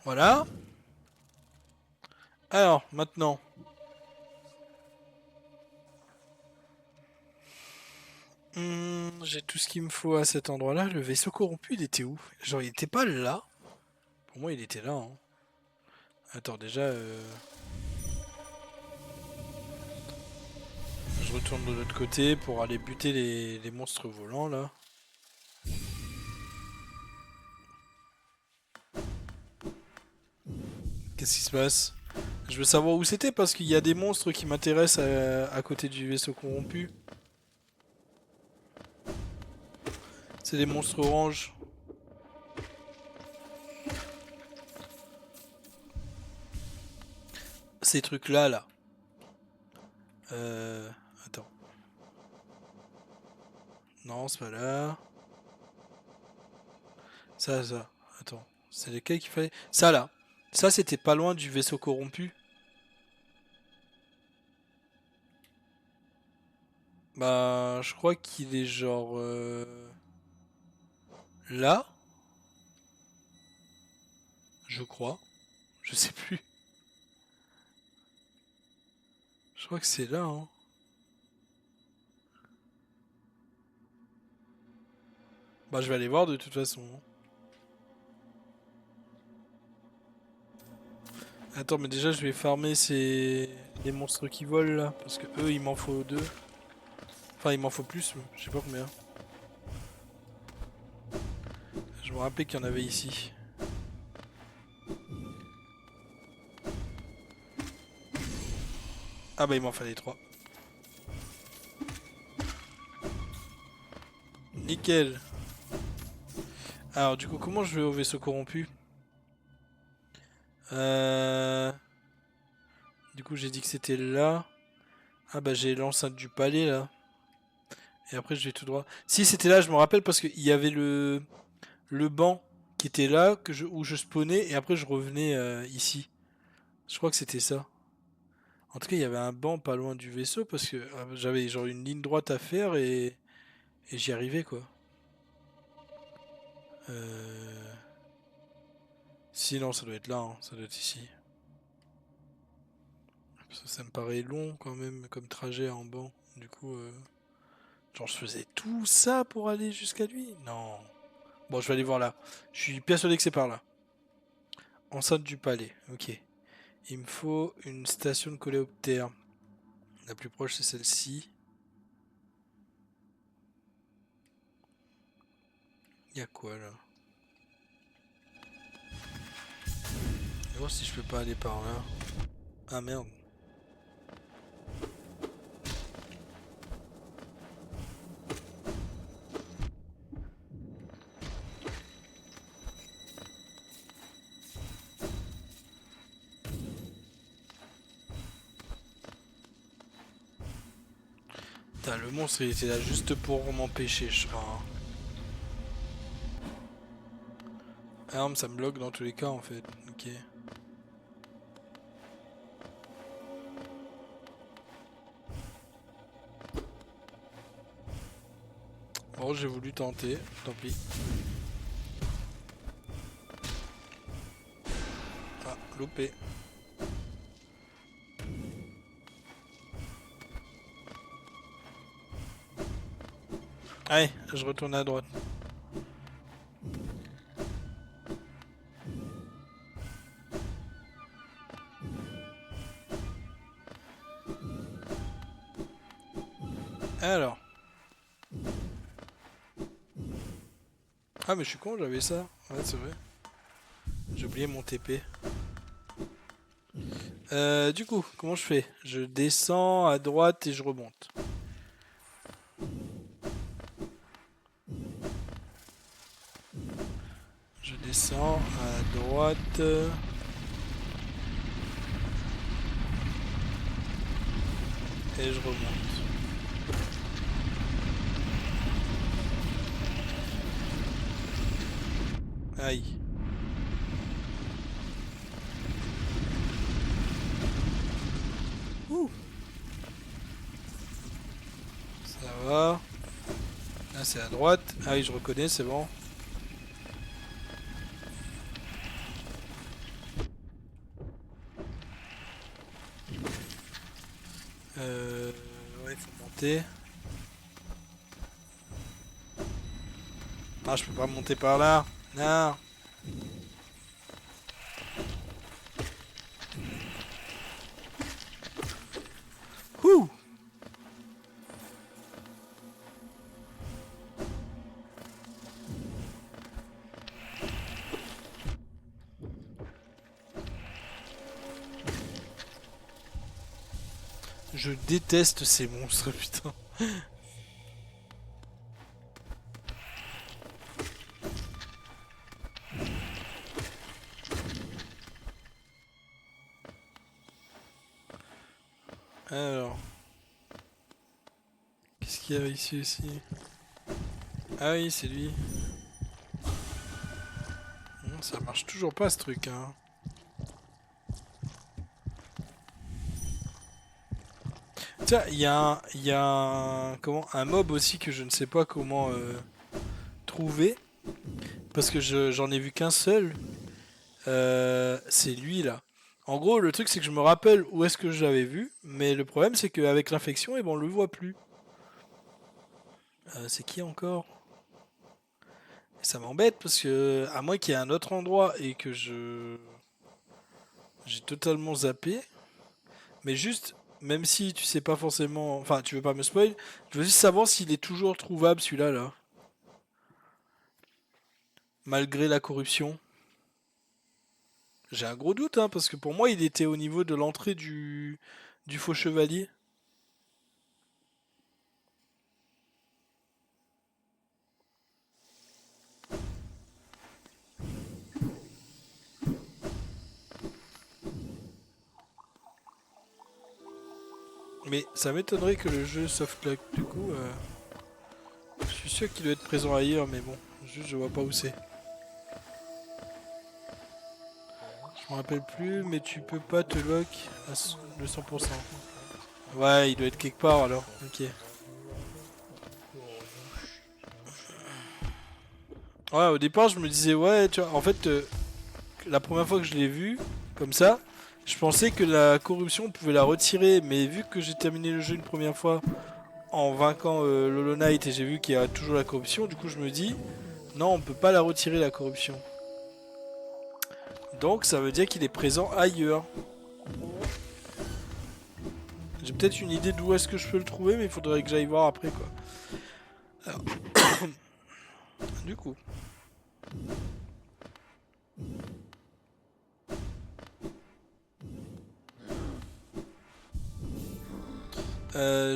Voilà. Alors, maintenant. J'ai tout ce qu'il me faut à cet endroit-là. Le vaisseau corrompu, il était où? Genre, il était pas là. Pour moi, il était là. Hein. Attends, déjà, je retourne de l'autre côté pour aller buter les monstres volants, là. Qu'est-ce qui se passe? Je veux savoir où c'était parce qu'il y a des monstres qui m'intéressent à côté du vaisseau corrompu. C'est des monstres oranges. Ces trucs-là, là. Attends. Non, c'est pas là. Ça. Attends. C'est lesquels qu'il fallait? Ça, là. Ça, c'était pas loin du vaisseau corrompu. Bah, je crois qu'il est genre... là. Je crois. Je sais plus. Je crois que c'est là, hein. Bah, je vais aller voir de toute façon. Attends, mais déjà, je vais farmer les monstres qui volent là. Parce que eux, il m'en faut deux. Enfin, il m'en faut plus, je sais pas combien. Je me rappelais qu'il y en avait ici. Ah bah, il m'en fallait trois. Nickel. Alors, du coup, comment je vais au vaisseau corrompu? Du coup, j'ai dit que c'était là. Ah bah, j'ai l'enceinte du palais là. Et après, je vais tout droit. Si, c'était là, je me rappelle parce qu'il y avait le banc qui était là où je spawnais et après, je revenais ici. Je crois que c'était ça. En tout cas, il y avait un banc pas loin du vaisseau parce que j'avais genre une ligne droite à faire et j'y arrivais quoi. Euh... Si, non, ça doit être là, hein. Ça doit être ici. Ça me paraît long quand même comme trajet en banc. Du coup, genre je faisais tout ça pour aller jusqu'à lui? Non. Bon, je vais aller voir là. Je suis persuadé que c'est par là. Enceinte du palais, ok. Il me faut une station de coléoptère. La plus proche, c'est celle-ci. Il y a quoi là? Je vais voir si je peux pas aller par là. Ah merde. Putain, le monstre il était là juste pour m'empêcher, je crois. Arme, ça me bloque dans tous les cas en fait. Ok. Bon, j'ai voulu tenter, tant pis. Ah, loupé. Allez, je retourne à droite. Alors. Ah mais je suis con, j'avais ça. Ouais, c'est vrai. J'ai oublié mon TP. Du coup, comment je fais? Je descends à droite et je remonte. Je descends à droite. Et je remonte. Aïe. Ouh. Ça va. Là c'est à droite. Ah oui, je reconnais, c'est bon. monter. Ah, je peux pas monter par là. Non. Ouh. Je déteste ces monstres, putain. Alors. Qu'est-ce qu'il y a ici aussi? Ah oui, c'est lui. Non, ça marche toujours pas ce truc, hein. Tiens, comment, un mob aussi que je ne sais pas comment trouver. Parce que j'en ai vu qu'un seul. C'est lui là. En gros, le truc c'est que je me rappelle où est-ce que je l'avais vu. Mais le problème c'est qu'avec l'infection, eh ben, on le voit plus. C'est qui encore? Ça m'embête parce que, à moins qu'il y ait un autre endroit et que j'ai totalement zappé. Mais juste, même si tu sais pas forcément. Enfin, tu veux pas me spoil, je veux juste savoir s'il est toujours trouvable celui-là là. Malgré la corruption. J'ai un gros doute, hein, parce que pour moi il était au niveau de l'entrée du faux chevalier. Mais ça m'étonnerait que le jeu softlock du coup. Je suis sûr qu'il doit être présent ailleurs, mais bon, juste je vois pas où c'est. Je me rappelle plus, mais tu peux pas te lock à le 100%. Ouais, il doit être quelque part alors. Ok. Ouais, au départ je me disais ouais, tu vois, en fait, la première fois que je l'ai vu comme ça, je pensais que la corruption on pouvait la retirer, mais vu que j'ai terminé le jeu une première fois en vainquant Lolo Knight et j'ai vu qu'il y a toujours la corruption, du coup je me dis non, on peut pas la retirer la corruption. Donc ça veut dire qu'il est présent ailleurs. J'ai peut-être une idée d'où est-ce que je peux le trouver, mais il faudrait que j'aille voir après quoi. Alors, du coup.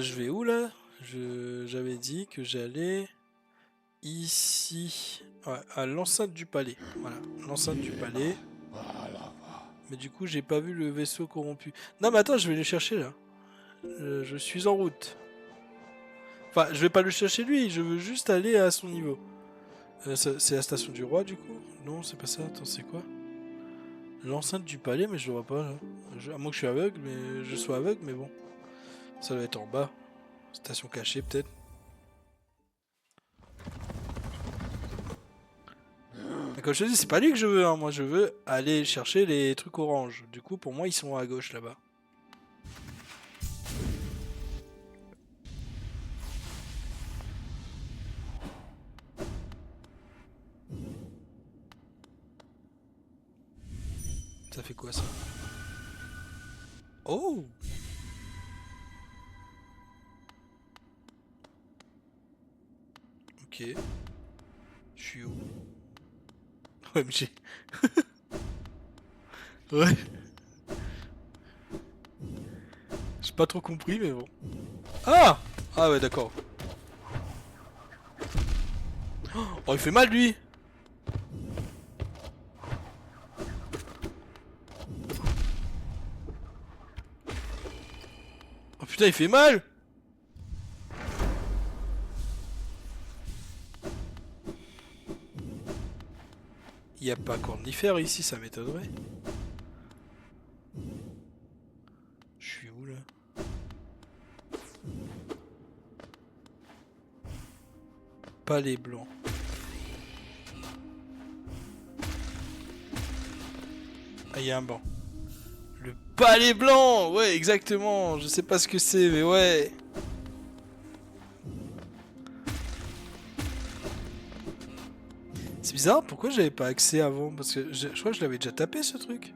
Je vais où là? J'avais dit que j'allais ici. Ouais, à l'enceinte du palais. Voilà, l'enceinte du palais.
Voilà.
Mais du coup, j'ai pas vu le vaisseau corrompu. Non, mais attends, je vais le chercher là. Je suis en route. Enfin, je vais pas le chercher lui, je veux juste aller à son niveau. C'est la station du roi du coup? Non, c'est pas ça. Attends, c'est quoi? L'enceinte du palais, mais je le vois pas là. À moins que je suis aveugle, mais je sois aveugle, mais bon. Ça doit être en bas. Station cachée peut-être. Mais comme je te dis, c'est pas lui que je veux, hein. Moi je veux aller chercher les trucs orange. Du coup, pour moi, ils sont à gauche là-bas. Ça fait quoi ça? Oh! Ok. Je suis où? OMG. Ouais. J'ai pas trop compris, mais bon. Ah! Ah ouais, d'accord. Oh, il fait mal lui! Oh putain, il fait mal! Il y a pas cornifère ici, ça m'étonnerait. Je suis où là? Palais blanc. Ah, il y a un banc. Le palais blanc! Ouais, exactement. Je sais pas ce que c'est, mais ouais. C'est bizarre, pourquoi j'avais pas accès avant? Parce que je crois que je l'avais déjà tapé ce truc.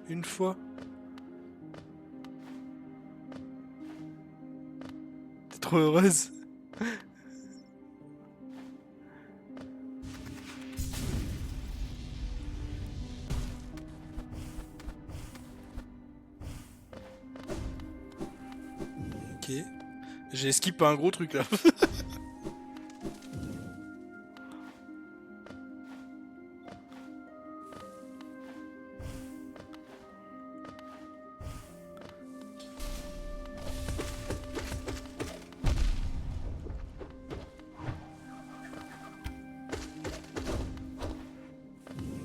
Une fois. T'es trop heureuse. Ok. J'ai skip un gros truc là.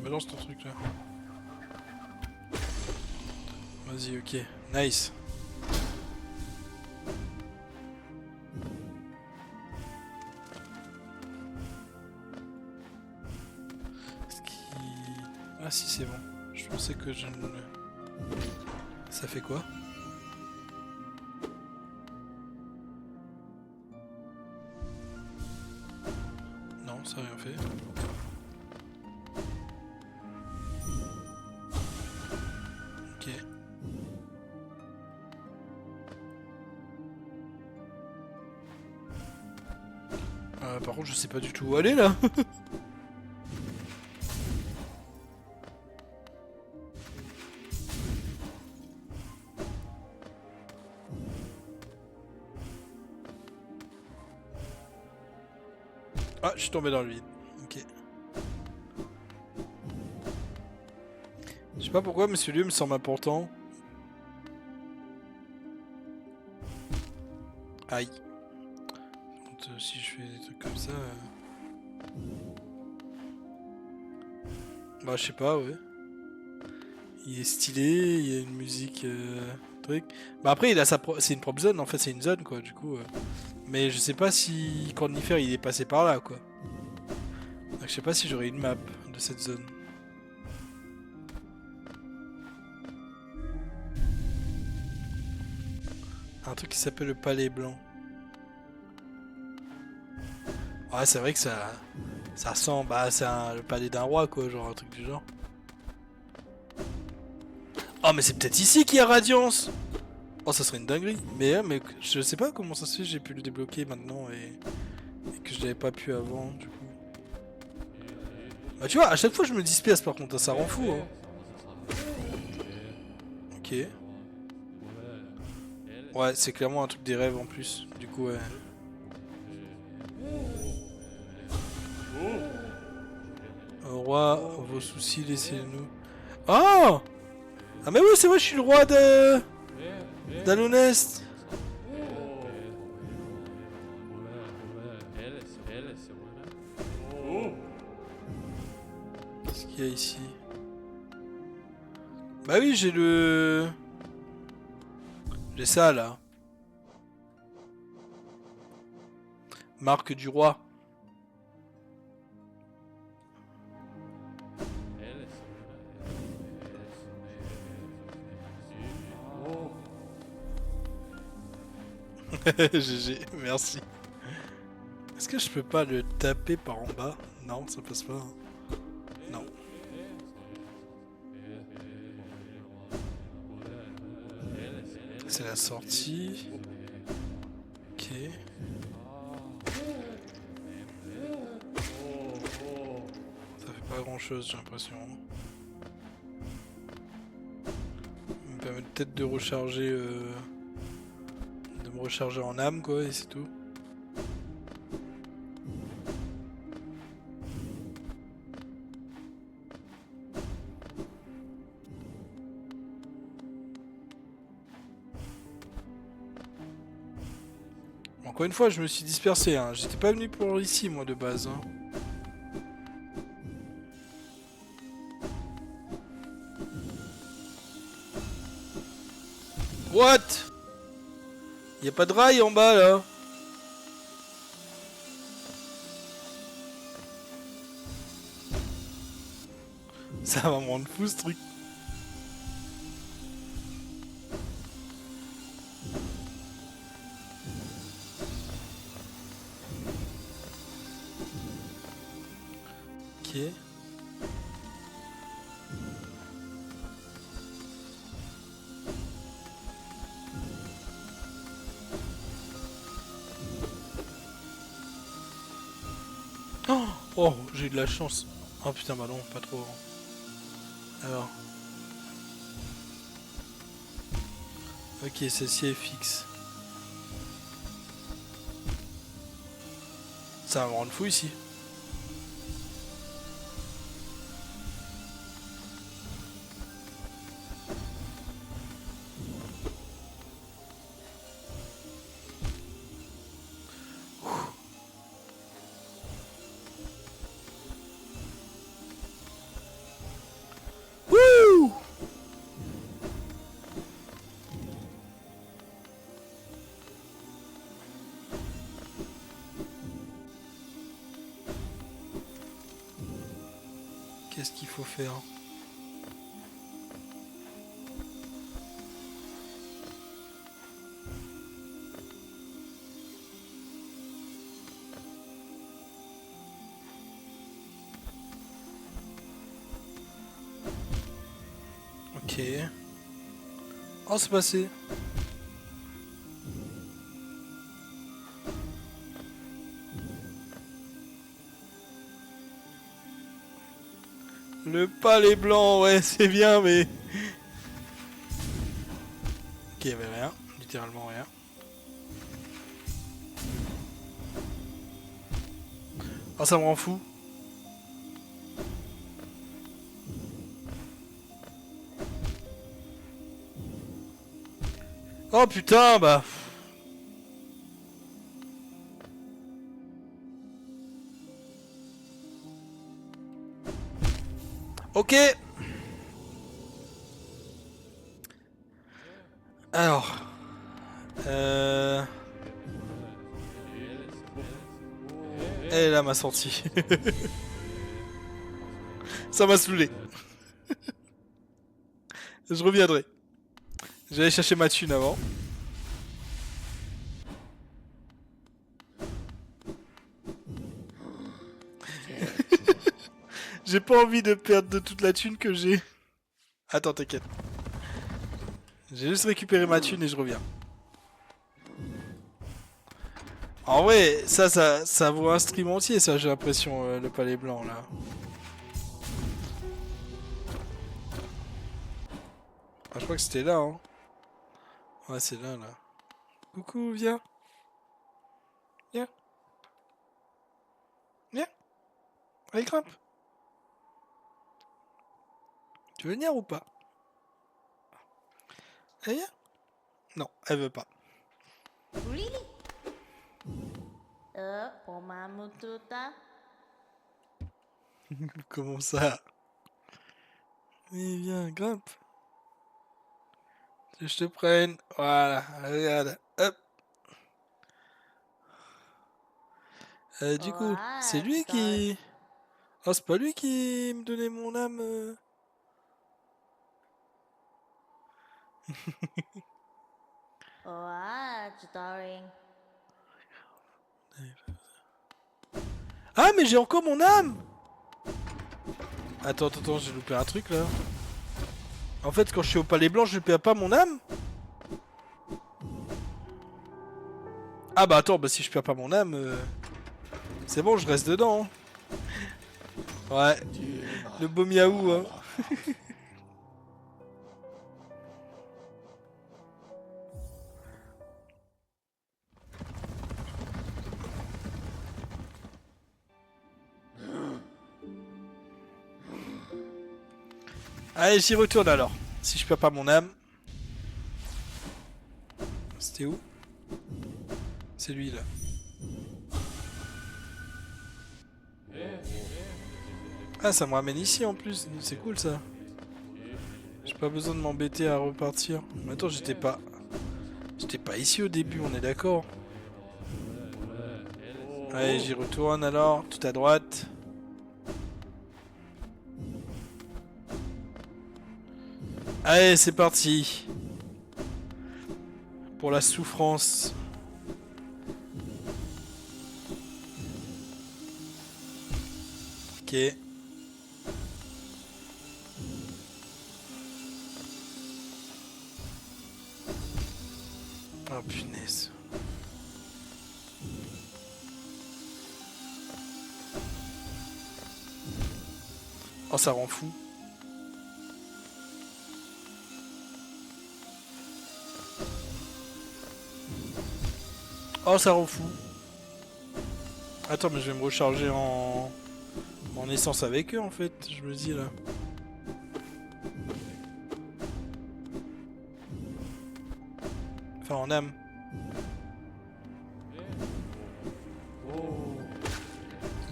Balance ton truc là. Vas-y, ok. Nice. Ce qui... Ah si, c'est bon. Je pensais que je ne... Ça fait quoi? Non, ça a rien fait. Ok. Par contre, je sais pas du tout où aller là. Ah, je suis tombé dans le vide. Ok. Je sais pas pourquoi, mais ce lieu me semble important. Aïe. Donc, si je fais des trucs comme ça... Bah, je sais pas, ouais. Il est stylé, il y a une musique... truc. Bah après, il a c'est une propre zone, en fait, c'est une zone, quoi, du coup... Mais je sais pas si Cornifer, il est passé par là, quoi. Donc, je sais pas si j'aurai une map de cette zone. Un truc qui s'appelle le Palais Blanc. Ouais, c'est vrai que ça ressemble, bah c'est le palais d'un roi quoi, genre un truc du genre. Oh mais c'est peut-être ici qu'il y a Radiance. Oh ça serait une dinguerie. Mais je sais pas comment ça se fait, j'ai pu le débloquer maintenant et que je l'avais pas pu avant du coup. Bah tu vois, à chaque fois je me disperse par contre, ça rend fou hein. Ok. Ouais, c'est clairement un truc des rêves en plus, du coup ouais. Au roi, vos soucis laissez-nous. Oh. Ah mais oui c'est vrai, je suis le roi de... d'Alonest. Qu'est-ce qu'il y a ici? Bah oui, j'ai le... J'ai ça là. Marque du roi. GG, merci. Est-ce que je peux pas le taper par en bas? Non, ça passe pas. Non. C'est la sortie. Ok. Ça fait pas grand chose, j'ai l'impression. Ça me permet peut-être de recharger... de me recharger en âme, quoi, et c'est tout. Encore une fois, je me suis dispersé, hein. J'étais pas venu pour ici, moi, de base. Hein. What? Y a pas de rail en bas, là? Ça va me rendre fou, ce truc. Ok. Oh, oh, j'ai eu de la chance. Oh putain, bah non, pas trop. Alors. Ok, celle-ci est fixe. Ça va me rendre fou ici. Wouh! Qu'est-ce qu'il faut faire? Ok. Oh, c'est passé. Le palais blanc, ouais, c'est bien, mais... Ok, il y avait rien. Littéralement rien. Oh, ça me rend fou. Oh putain, bah... Ok. Alors... Elle est là, ma sortie. Ça m'a saoulé. Je reviendrai. J'allais chercher ma thune avant. J'ai pas envie de perdre de toute la thune que j'ai. Attends, t'inquiète. J'ai juste récupéré ma thune et je reviens. En vrai, ça vaut un stream entier, ça, j'ai l'impression, le palais blanc, là. Ah, je crois que c'était là, hein. Ouais, c'est là, là. Coucou, viens. Viens. Viens. Allez, grimpe. Tu veux venir ou pas? Allez, viens. Non, elle veut pas.
Really? Pomamututa.
Comment ça? Mais viens, grimpe. Que je te prenne. Voilà, regarde. Hop. Du coup, c'est lui qui... Oh, c'est pas lui qui me donnait mon âme.
Tutoring.
Ah, mais j'ai encore mon âme! Attends, j'ai loupé un truc là. En fait, quand je suis au palais blanc, je perds pas mon âme? Ah bah attends, bah si je perds pas mon âme, c'est bon, je reste dedans. Hein. Ouais, le beau miaou. Hein. Allez, j'y retourne alors. Si je perds pas mon âme. C'était où? C'est lui là. Ah, ça me ramène ici en plus. C'est cool ça. J'ai pas besoin de m'embêter à repartir. Mais attends, j'étais pas... J'étais pas ici au début, on est d'accord. Allez, j'y retourne alors, tout à droite. Allez, c'est parti. Pour la souffrance. Ok. Oh, ça rend fou. Oh, ça rend fou. Attends, mais je vais me recharger en essence avec eux en fait, je me dis là. Enfin, en âme.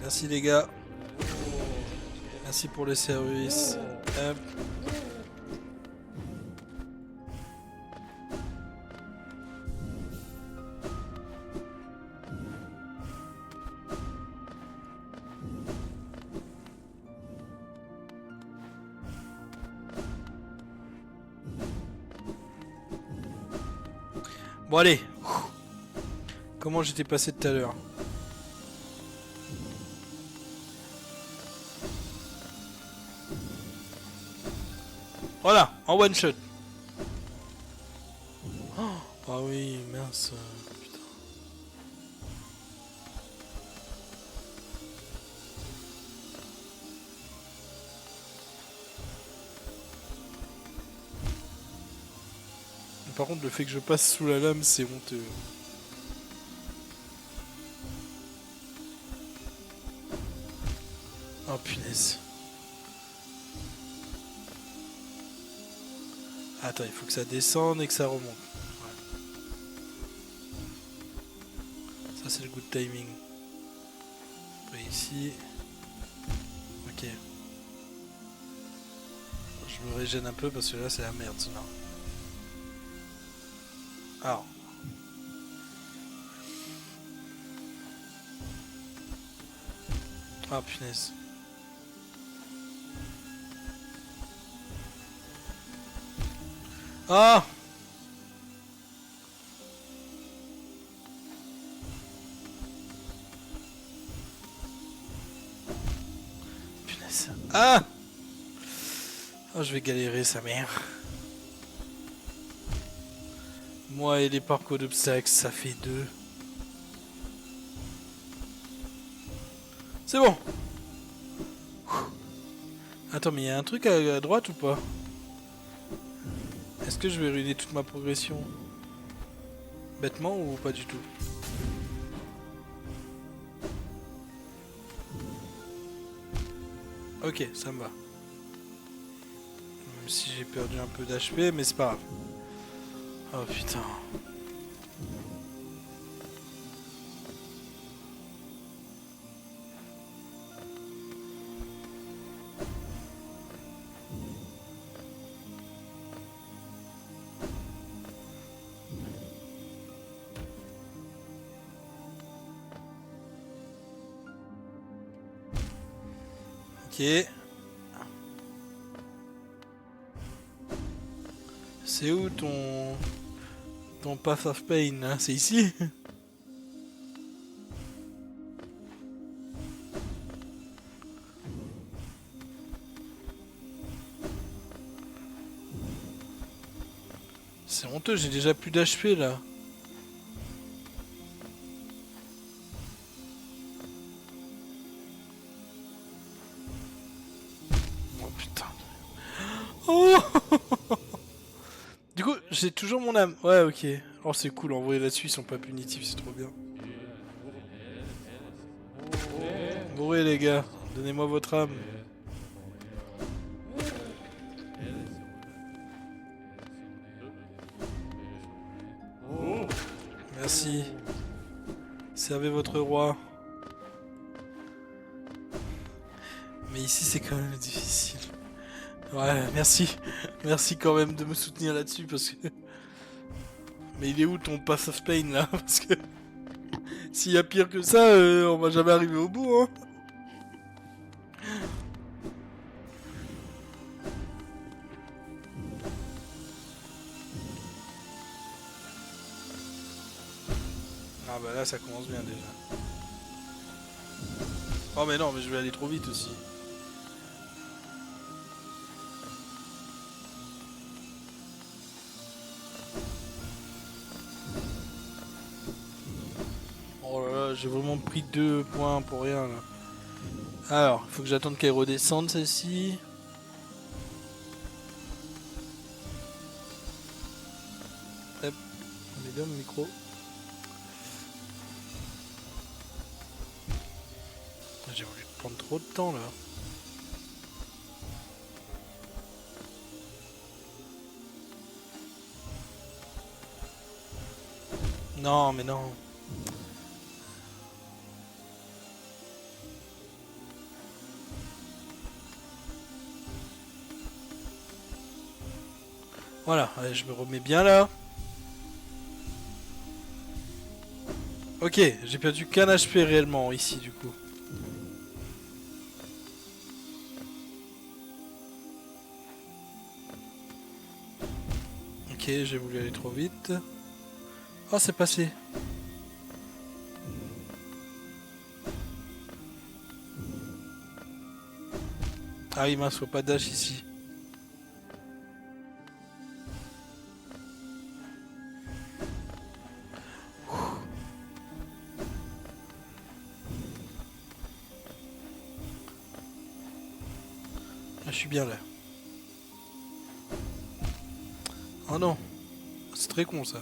Merci les gars. Merci pour les services. Hop. Bon allez. Comment j'étais passé tout à l'heure? Voilà, en one shot. Oh, ah oui, mince. Putain. Par contre, le fait que je passe sous la lame, c'est honteux. Oh punaise. Attends, il faut que ça descende et que ça remonte. Ouais. Ça c'est le good timing. Après ici. Ok. Je me régène un peu parce que là c'est la merde sinon. Alors. Ah punaise. Ah! Punaise. Ah! Oh, je vais galérer sa mère. Moi et les parcours d'obstacles, ça fait 2. C'est bon. Attends, mais il y a un truc à droite ou pas? Est-ce que je vais ruiner toute ma progression? Bêtement ou pas du tout? Ok, ça me va. Même si j'ai perdu un peu d'HP, mais c'est pas grave. Oh putain. Ok. C'est où ton Path of Pain hein? C'est ici? C'est honteux, j'ai déjà plus d'HP là. Oh putain. Oh du coup, j'ai toujours mon âme. Ouais, ok. Oh, c'est cool, en vrai là-dessus, ils sont pas punitifs, c'est trop bien. Bourrez les gars, donnez-moi votre âme. Merci. Servez votre roi. Mais ici, c'est quand même difficile. Ouais, merci. Merci quand même de me soutenir là-dessus parce que... Mais il est où ton Path of Pain là? Parce que... S'il y a pire que ça, on va jamais arriver au bout, hein. Ah bah là, ça commence bien déjà. Oh mais non, mais je vais aller trop vite aussi. Oh là là, j'ai vraiment pris 2 points pour rien là. Alors, il faut que j'attende qu'elle redescende celle-ci. Hop, on met bien mon micro. J'ai voulu prendre trop de temps là. Non, mais non. Voilà, allez, je me remets bien là. Ok, j'ai perdu qu'un HP réellement ici du coup. Ok, j'ai voulu aller trop vite. Oh, c'est passé. Ah oui, mince, faut pas dash ici. Ah, je suis bien là. Oh non, c'est très con ça.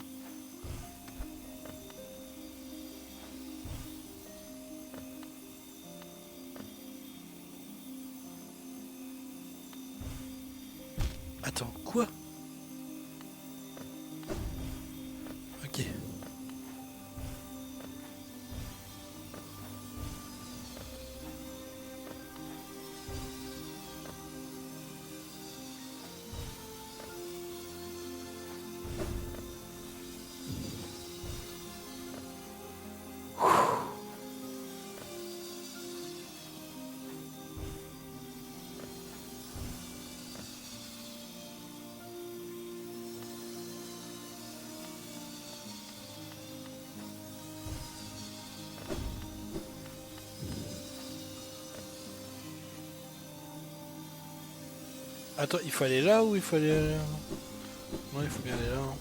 Attends, quoi? Ok. Attends, il faut aller là ou il faut aller... Non, il faut bien aller là. Hein.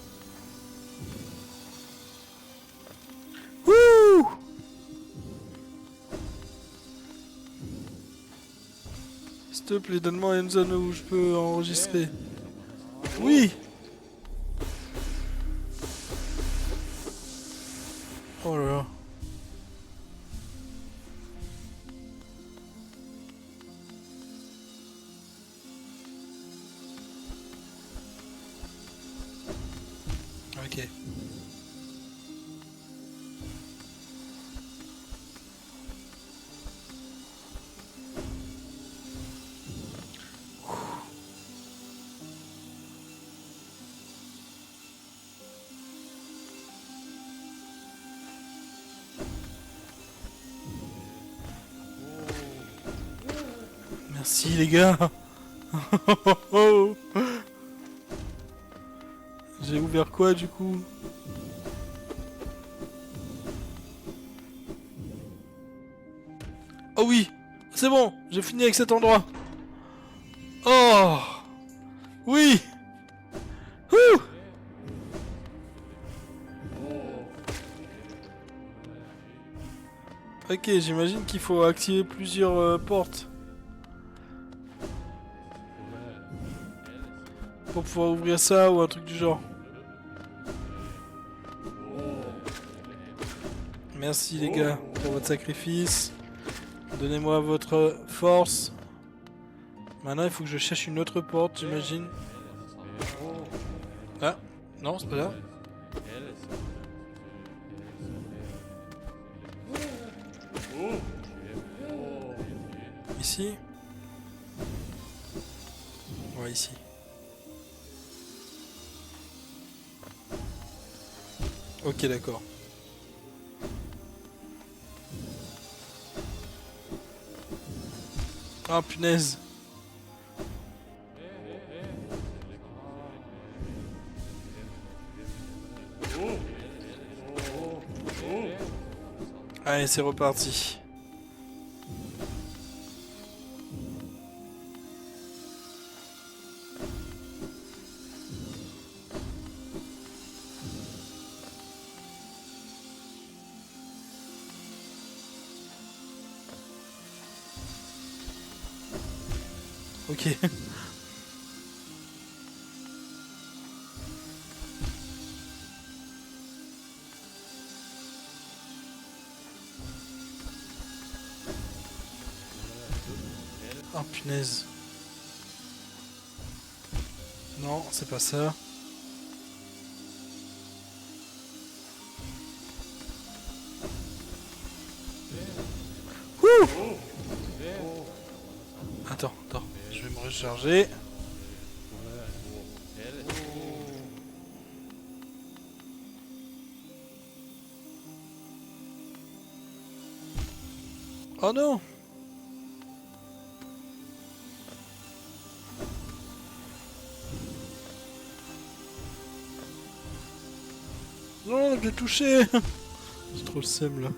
Wouh! S'il te plaît, donne-moi une zone où je peux enregistrer. Oui! Oh là là. Ok. Merci les gars. J'ai ouvert quoi du coup? Oh oui! C'est bon! J'ai fini avec cet endroit! Oh! Oui! Ouh! Ok, j'imagine qu'il faut activer plusieurs portes pour pouvoir ouvrir ça ou un truc du genre. Merci les gars pour votre sacrifice. Donnez-moi votre force. Maintenant, il faut que je cherche une autre porte, j'imagine. Ah, non, c'est pas là. Ici. Ouais, ici. Ok, d'accord. Ah, punaise. Allez, c'est reparti. Ok. Oh punaise. Non, c'est pas ça. Wouh! Attends, attends, je vais me recharger. Oh non! Non, je l'ai touché! C'est trop le seum là.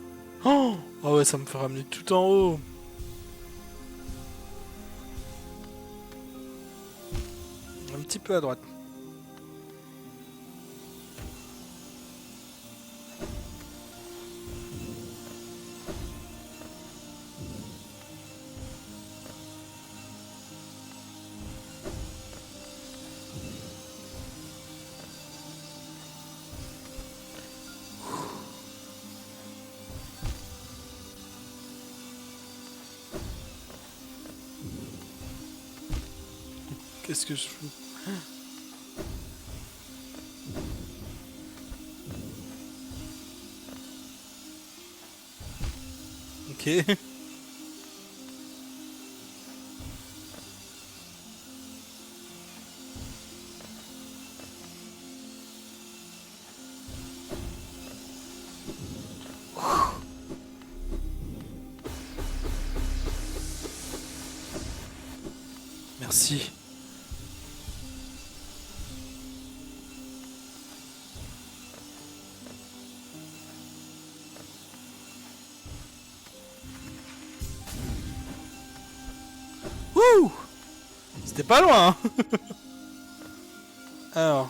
Oh! Ah ouais, ça me fait ramener tout en haut. Un petit peu à droite. Qu'est-ce que je fous? Ok. Merci. Wouh! C'était pas loin, hein. Alors.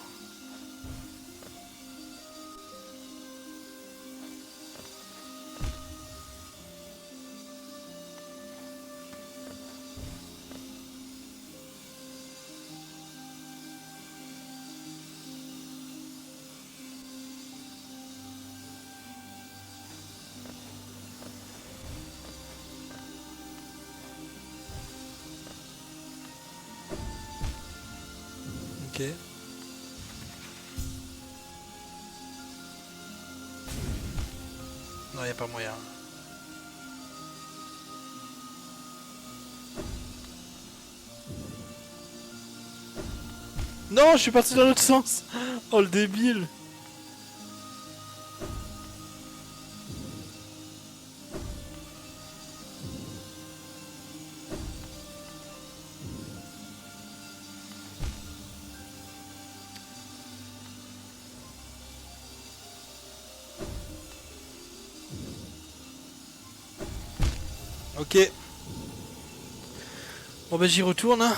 Ok. Non, y a pas moyen. Non, je suis parti dans l'autre sens. Oh le débile. Ok. Bon bah j'y retourne. Hein.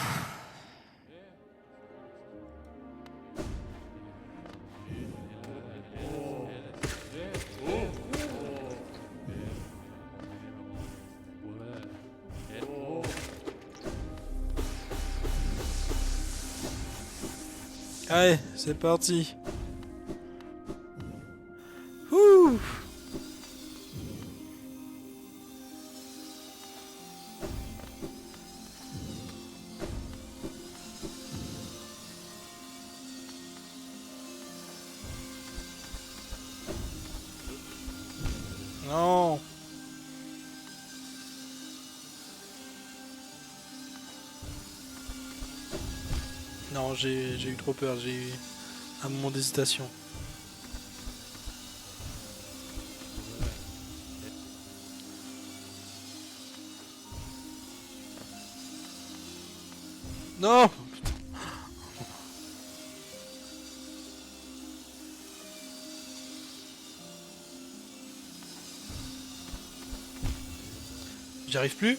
Allez, c'est parti. Ouh. Non. Non, j'ai eu trop peur, j'ai eu un moment d'hésitation. Non. J'y arrive plus.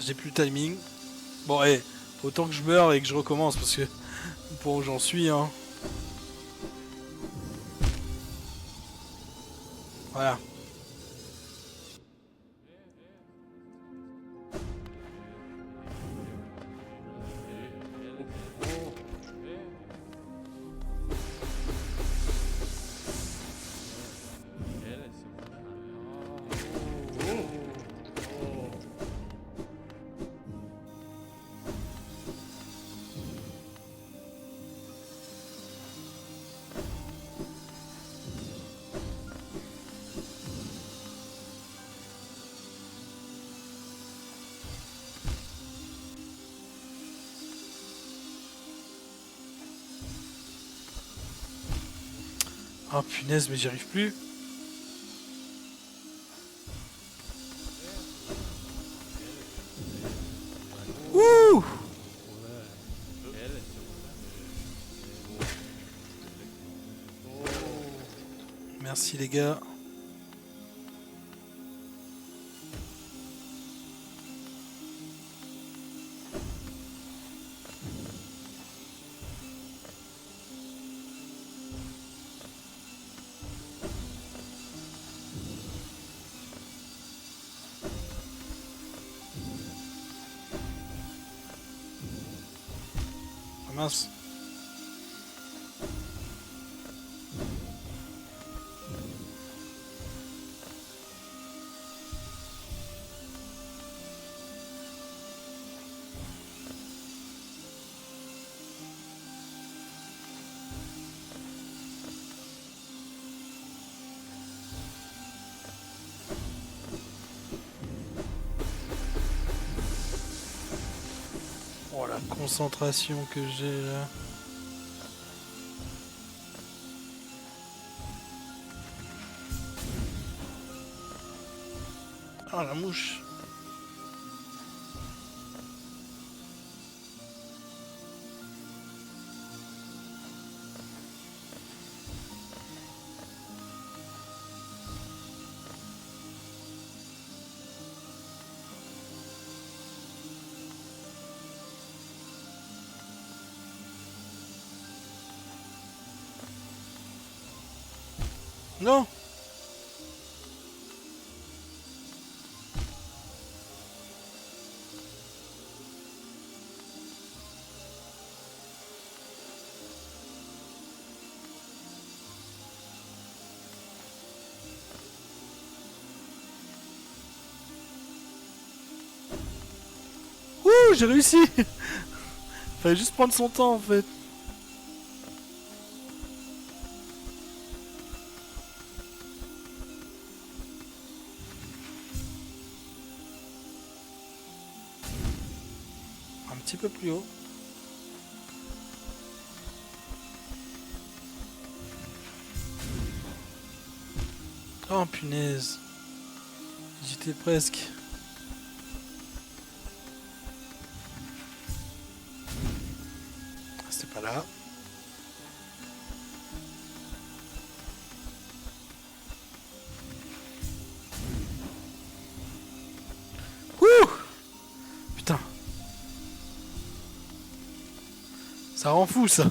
J'ai plus le timing. Bon, allez, autant que je meure et que je recommence parce que pour où j'en suis, hein. Voilà. Oh punaise, mais j'y arrive plus. Wouh! Merci les gars. Ah mince. Oh la concentration que j'ai là. Ah la mouche. Non. Ouh, j'ai réussi. Fallait juste prendre son temps en fait. Un petit peu plus haut. Oh punaise. J'étais presque. C'était pas là. Ouh. Putain. Ça rend fou ça.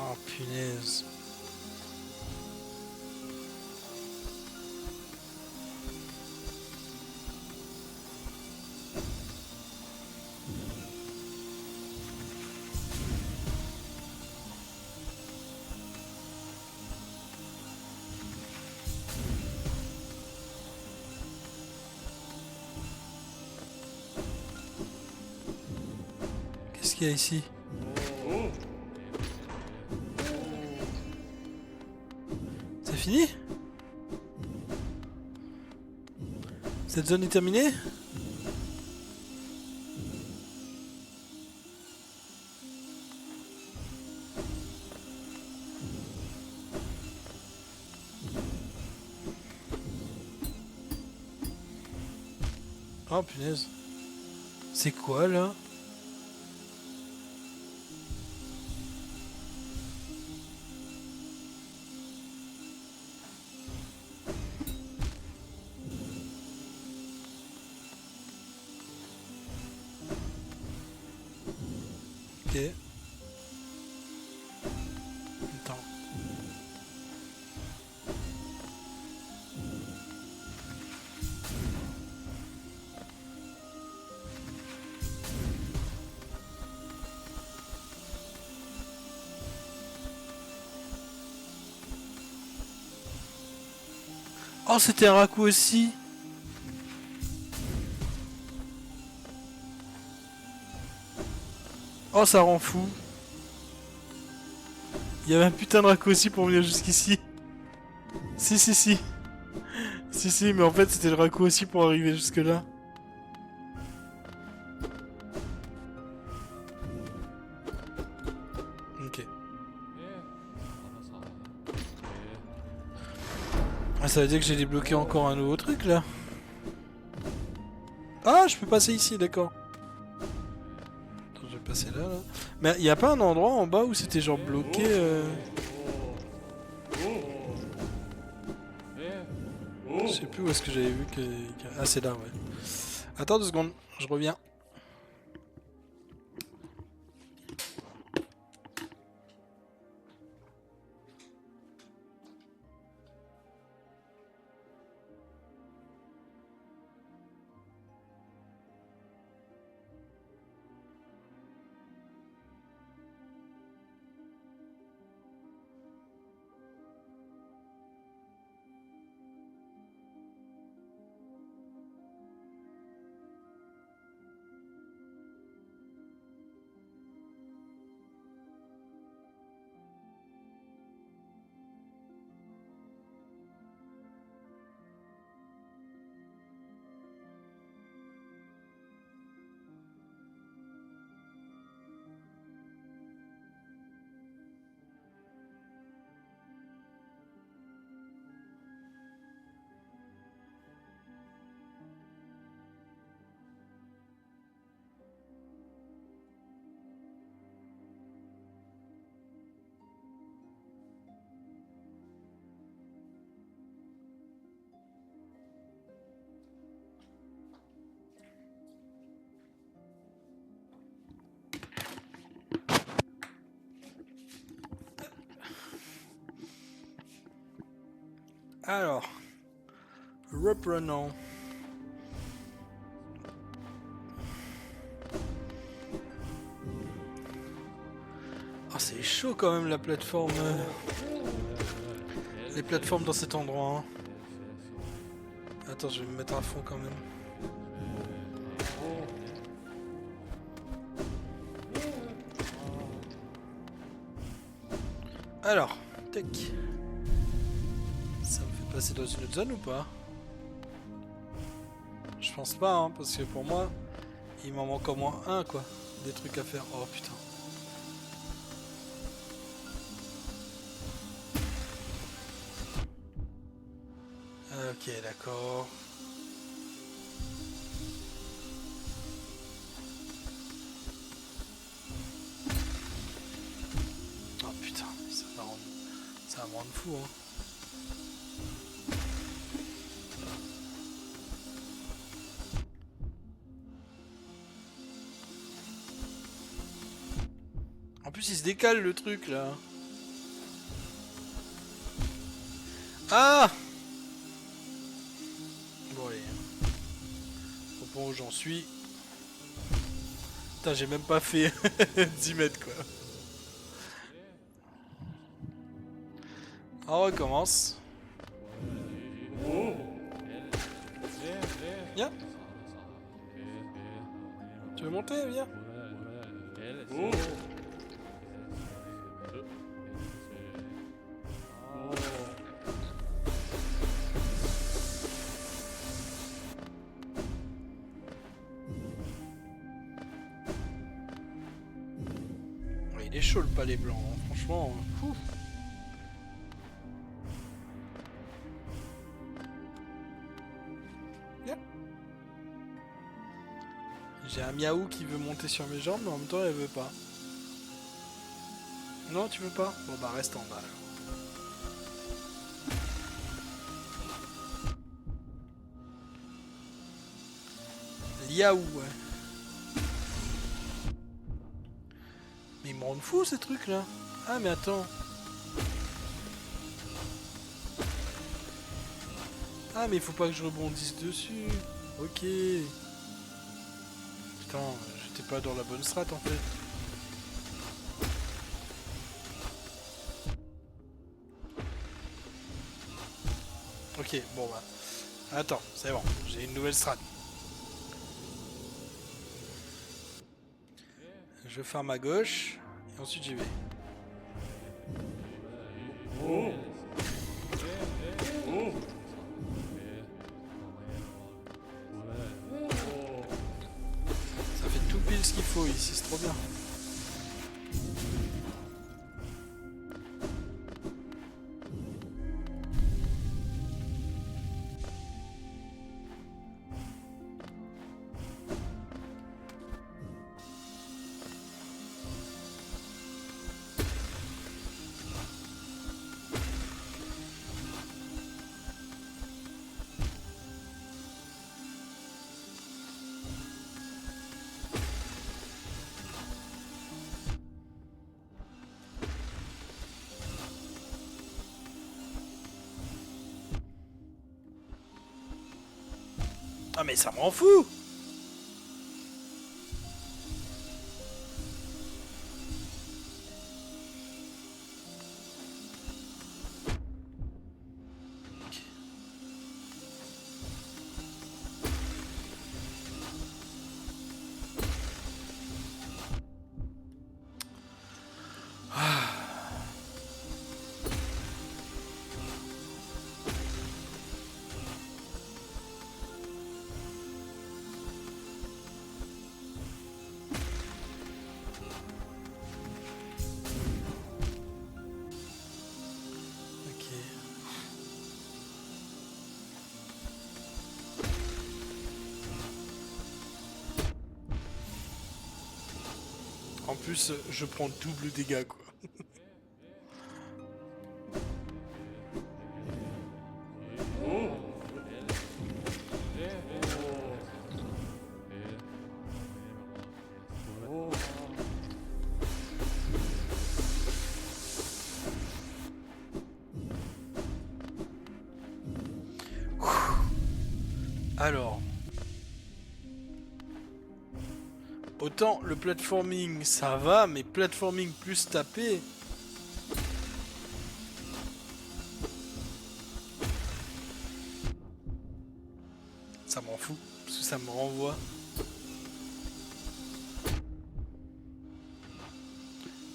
Oh punaise. Qu'est-ce qu'il y a ici? C'est fini? Cette zone est terminée? Oh punaise. C'est quoi là? Ok. Attends. Oh, c'était un raccourci aussi. Oh, ça rend fou. Il y avait un putain de raccourci pour venir jusqu'ici. Si, si, si. Si, si, mais en fait, c'était le raccourci pour arriver jusque-là. Ok. Ah, ça veut dire que j'ai débloqué encore un nouveau truc, là. Ah, je peux passer ici, d'accord. Attends, je vais passer là, là. Mais il n'y a pas un endroit en bas où c'était genre bloqué Je sais plus où est-ce que j'avais vu que... Ah, c'est là, ouais. Attends 2 secondes, je reviens. Alors, reprenons. Ah, c'est chaud quand même la plateforme. Les plateformes dans cet endroit. Hein. Attends, je vais me mettre à fond quand même. Alors, tac. Ça me fait passer dans une autre zone ou pas? Je pense pas, hein, parce que pour moi, il m'en manque au moins un, quoi. Des trucs à faire. Oh putain. Ok, d'accord. Oh putain, ça va me rendre fou, hein. En plus, il se décale le truc là. Ah! Bon, allez. Au point où j'en suis. Putain, j'ai même pas fait 10 mètres quoi. On recommence. Viens. Tu veux monter? Viens. Ouais, il est chaud le palais blanc, hein. Franchement. Ouf. Viens. J'ai un miaou qui veut monter sur mes jambes, mais en même temps elle veut pas. Non, tu veux pas? Bon bah reste en bas alors. Liaou, ouais. Mais ils me rendent fou ces trucs là. Ah mais attends. Ah mais il faut pas que je rebondisse dessus. Ok. Putain, j'étais pas dans la bonne strat en fait. Ok, Ok, bon bah. Attends, c'est bon, j'ai une nouvelle strat. Je farm à gauche, et ensuite j'y vais. Ça fait tout pile ce qu'il faut ici, c'est trop bien. Ah mais ça m'en fout. Ok. En plus, je prends double dégâts quoi. Alors. Autant le platforming ça va, mais platforming plus taper. Ça m'en fout, parce que ça me renvoie.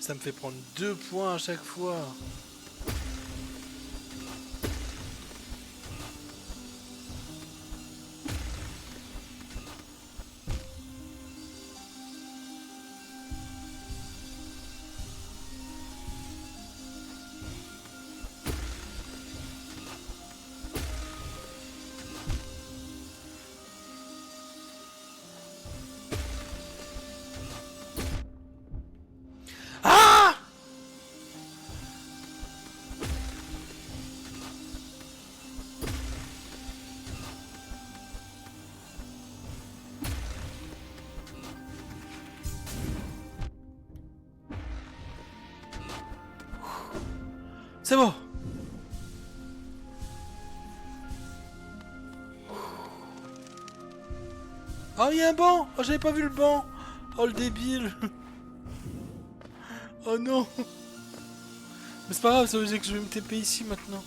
Ça me fait prendre 2 points à chaque fois. Ah! C'est bon. Oh, il y a un banc. Oh, j'avais pas vu le banc. Oh, le débile. Oh non. Mais c'est pas grave, ça veut dire que je vais me TP ici maintenant.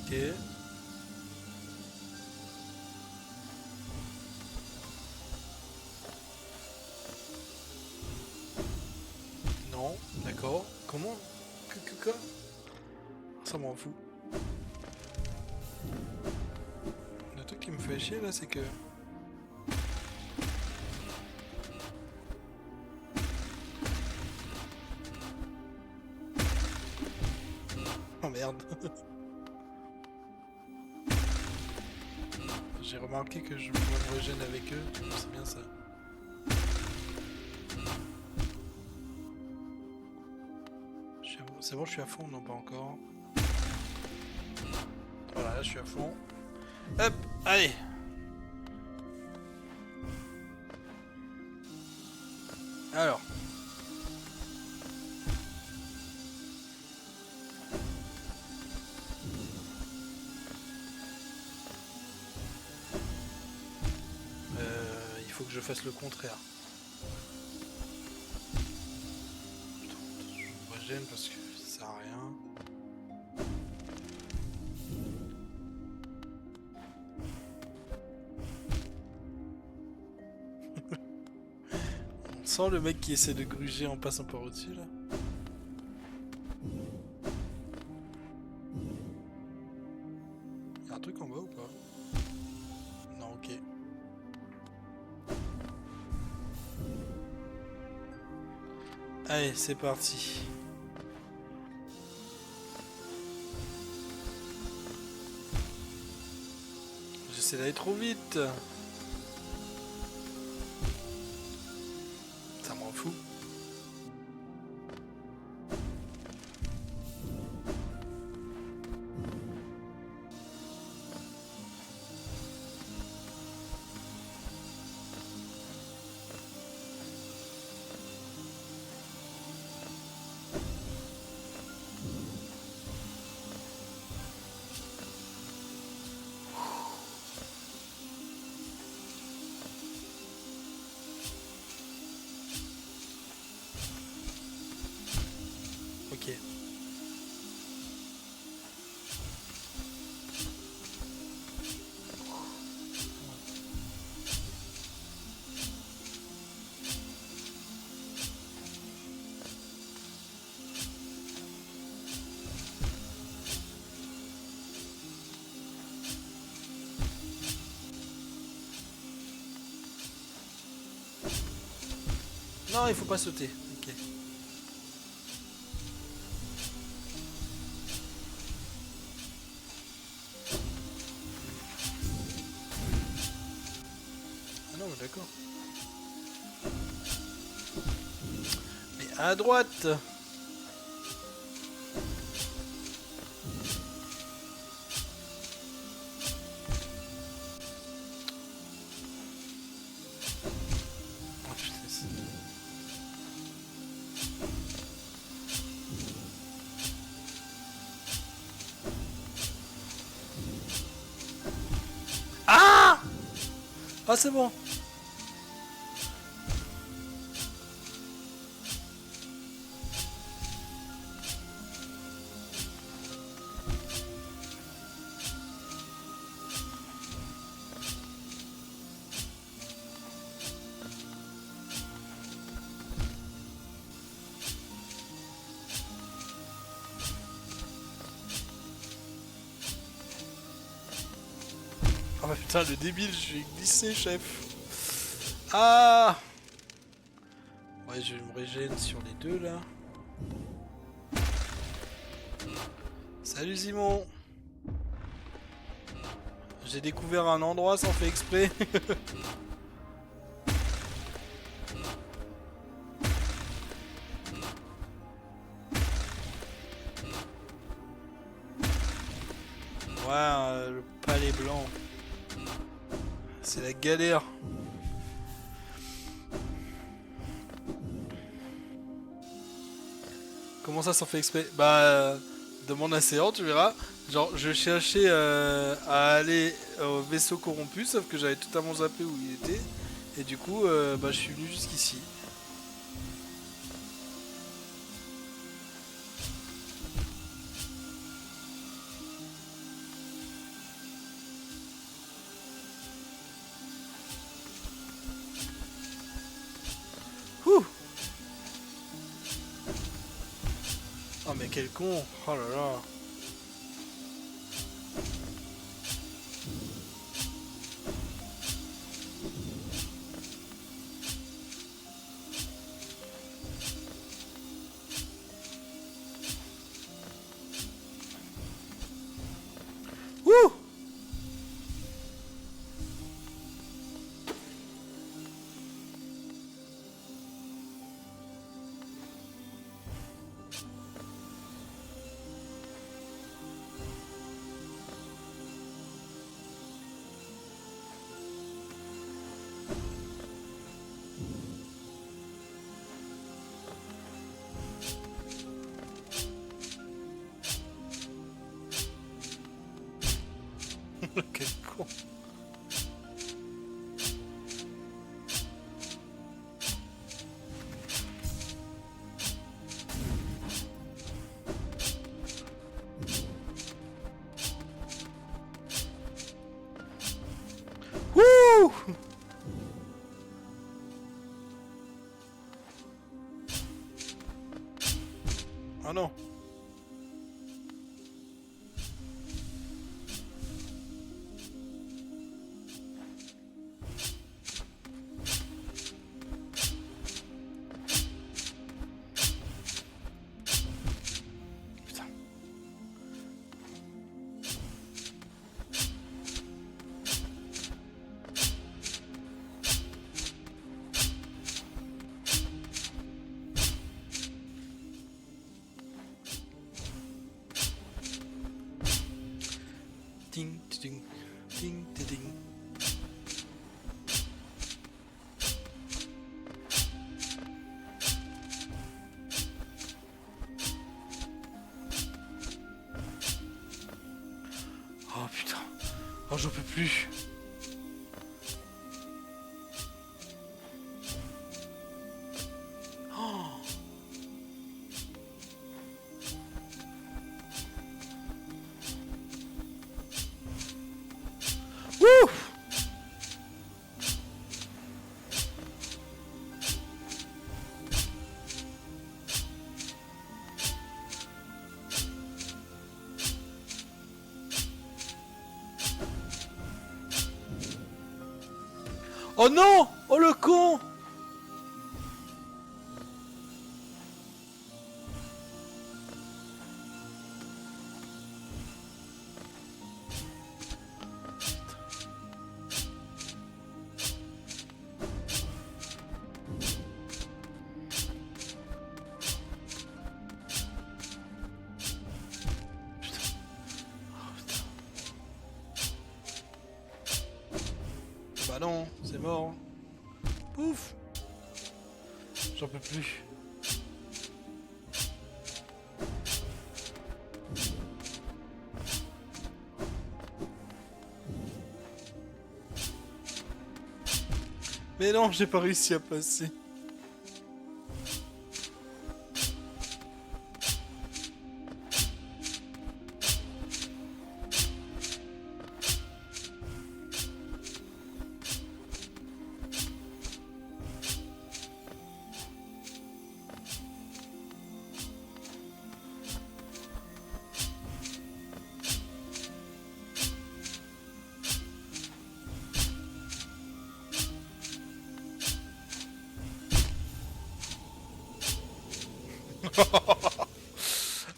Ok. Non, d'accord. Comment? Quoi? Ça m'en fout. Le truc qui me fait chier là, c'est que... Oh merde. J'ai remarqué que je pouvais me régénérer avec eux, c'est bien ça. C'est bon, je suis à fond, non pas encore. Voilà, là je suis à fond. Hop, allez. Alors. Il faut que je fasse le contraire. Putain, je me régène parce que ça sert à rien. On sent le mec qui essaie de gruger en passant par au-dessus là. Y'a un truc en bas ou pas? Non, ok. Allez, c'est parti. J'essaie d'aller trop vite. Ça m'en fout. Ok. Non, il faut pas sauter. Ok. Ah non, mais d'accord. Mais à droite. Oh, putain, ah! Ah, c'est bon. Oh putain, le débile, je vais glisser, chef. Ah! Ouais, je me régène sur les deux là. Salut Simon. J'ai découvert un endroit sans faire exprès. Ouais, le palais blanc. C'est la galère. Comment ça sans faire exprès? Bah, demande à Céan, tu verras. Genre, je cherchais à aller au vaisseau corrompu, sauf que j'avais totalement zappé où il était. Et du coup, bah, je suis venu jusqu'ici. Ouh! Oh mais quel con! Oh là là! Ouh! Quel con! Oh non. Putain. Ding, ding, ding, ding, ding. Oh putain. Oh, j'en peux plus. Oh. Wouh. Oh non! Oh le con! Bah non, c'est mort. Pouf! J'en peux plus. Mais non, j'ai pas réussi à passer.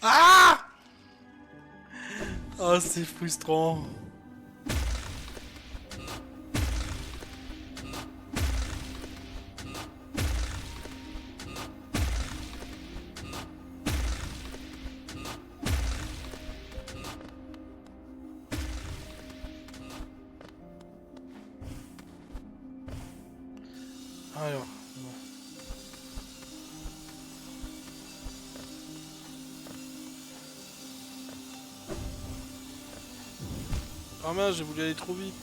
Ah! Oh, c'est frustrant. Alors, bon. Ah mince, j'ai voulu aller trop vite.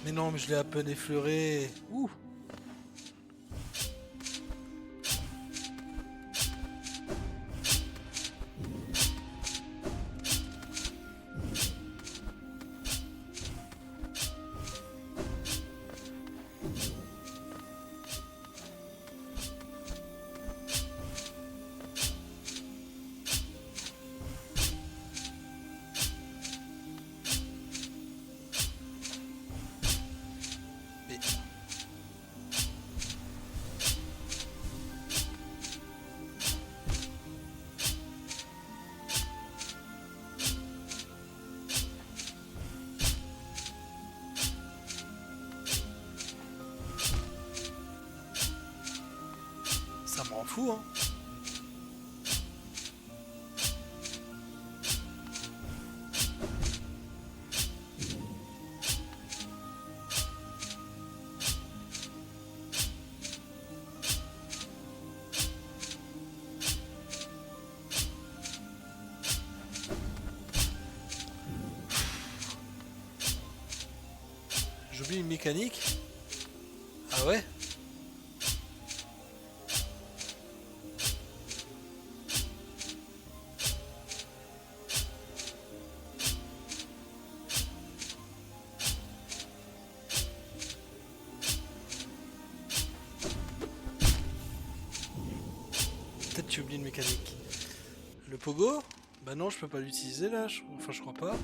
Mais non, mais je l'ai à peine effleuré. Ouh. fout, hein. J'oublie une mécanique. Ah ouais? Peut-être tu oublies une mécanique. Le pogo? Bah non, je peux pas l'utiliser là. Enfin, je crois pas.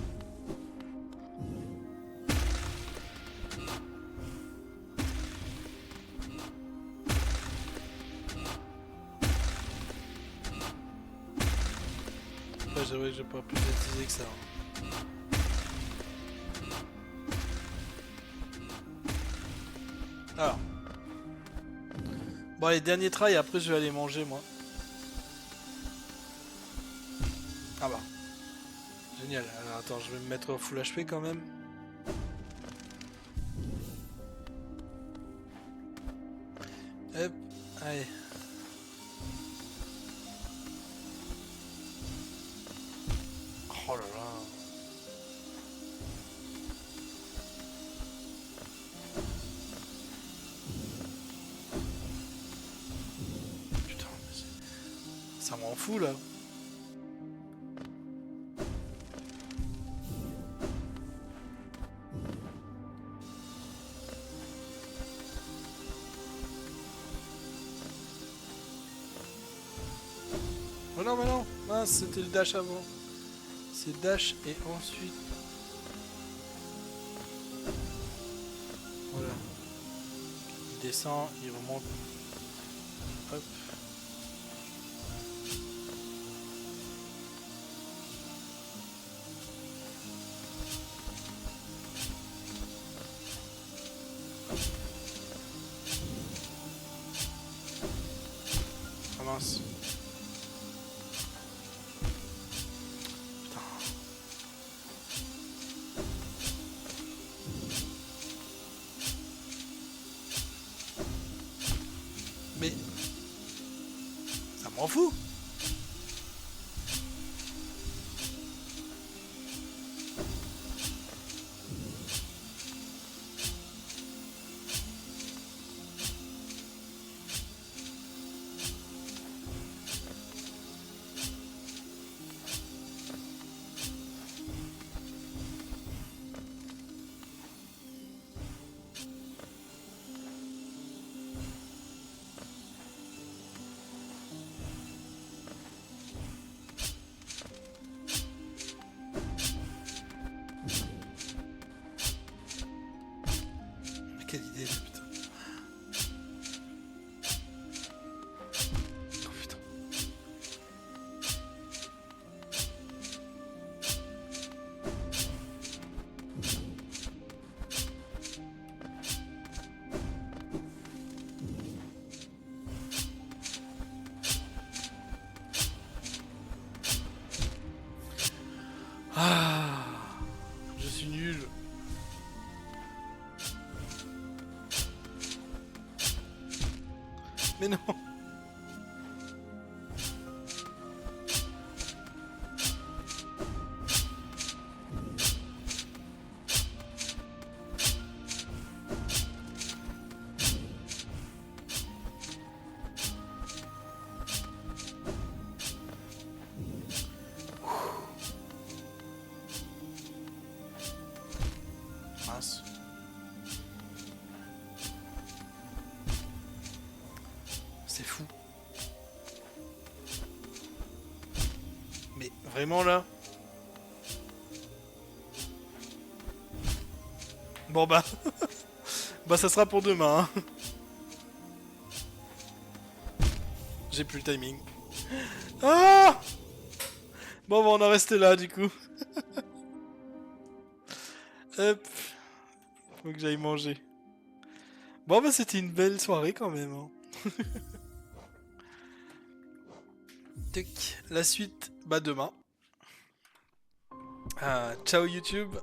Ouais, j'avoue que j'ai pas plus l'utiliser que ça, hein. Alors. Bon, allez, dernier try, après je vais aller manger moi. Ah bah. Génial. Alors attends, je vais me mettre au full HP quand même. Hop, allez. Oh là là. Putain, ça m'en fout là. Oh non, mais non, mince, c'était le dash avant. C'est dash et ensuite. Voilà. Il descend, il remonte. Hop. Ah mince. Putain. Mais. Ça m'en fout. Mais quelle idée là, putain. Oh putain. Ah, je suis nul. Mais non. Mince. C'est fou. Mais vraiment là? Bon bah. Bah ça sera pour demain, hein. J'ai plus le timing. Ah! Bon bah on en reste là du coup. Hop. Faut que j'aille manger. Bon bah c'était une belle soirée quand même, hein. Tic. La suite, bah demain. Ciao YouTube.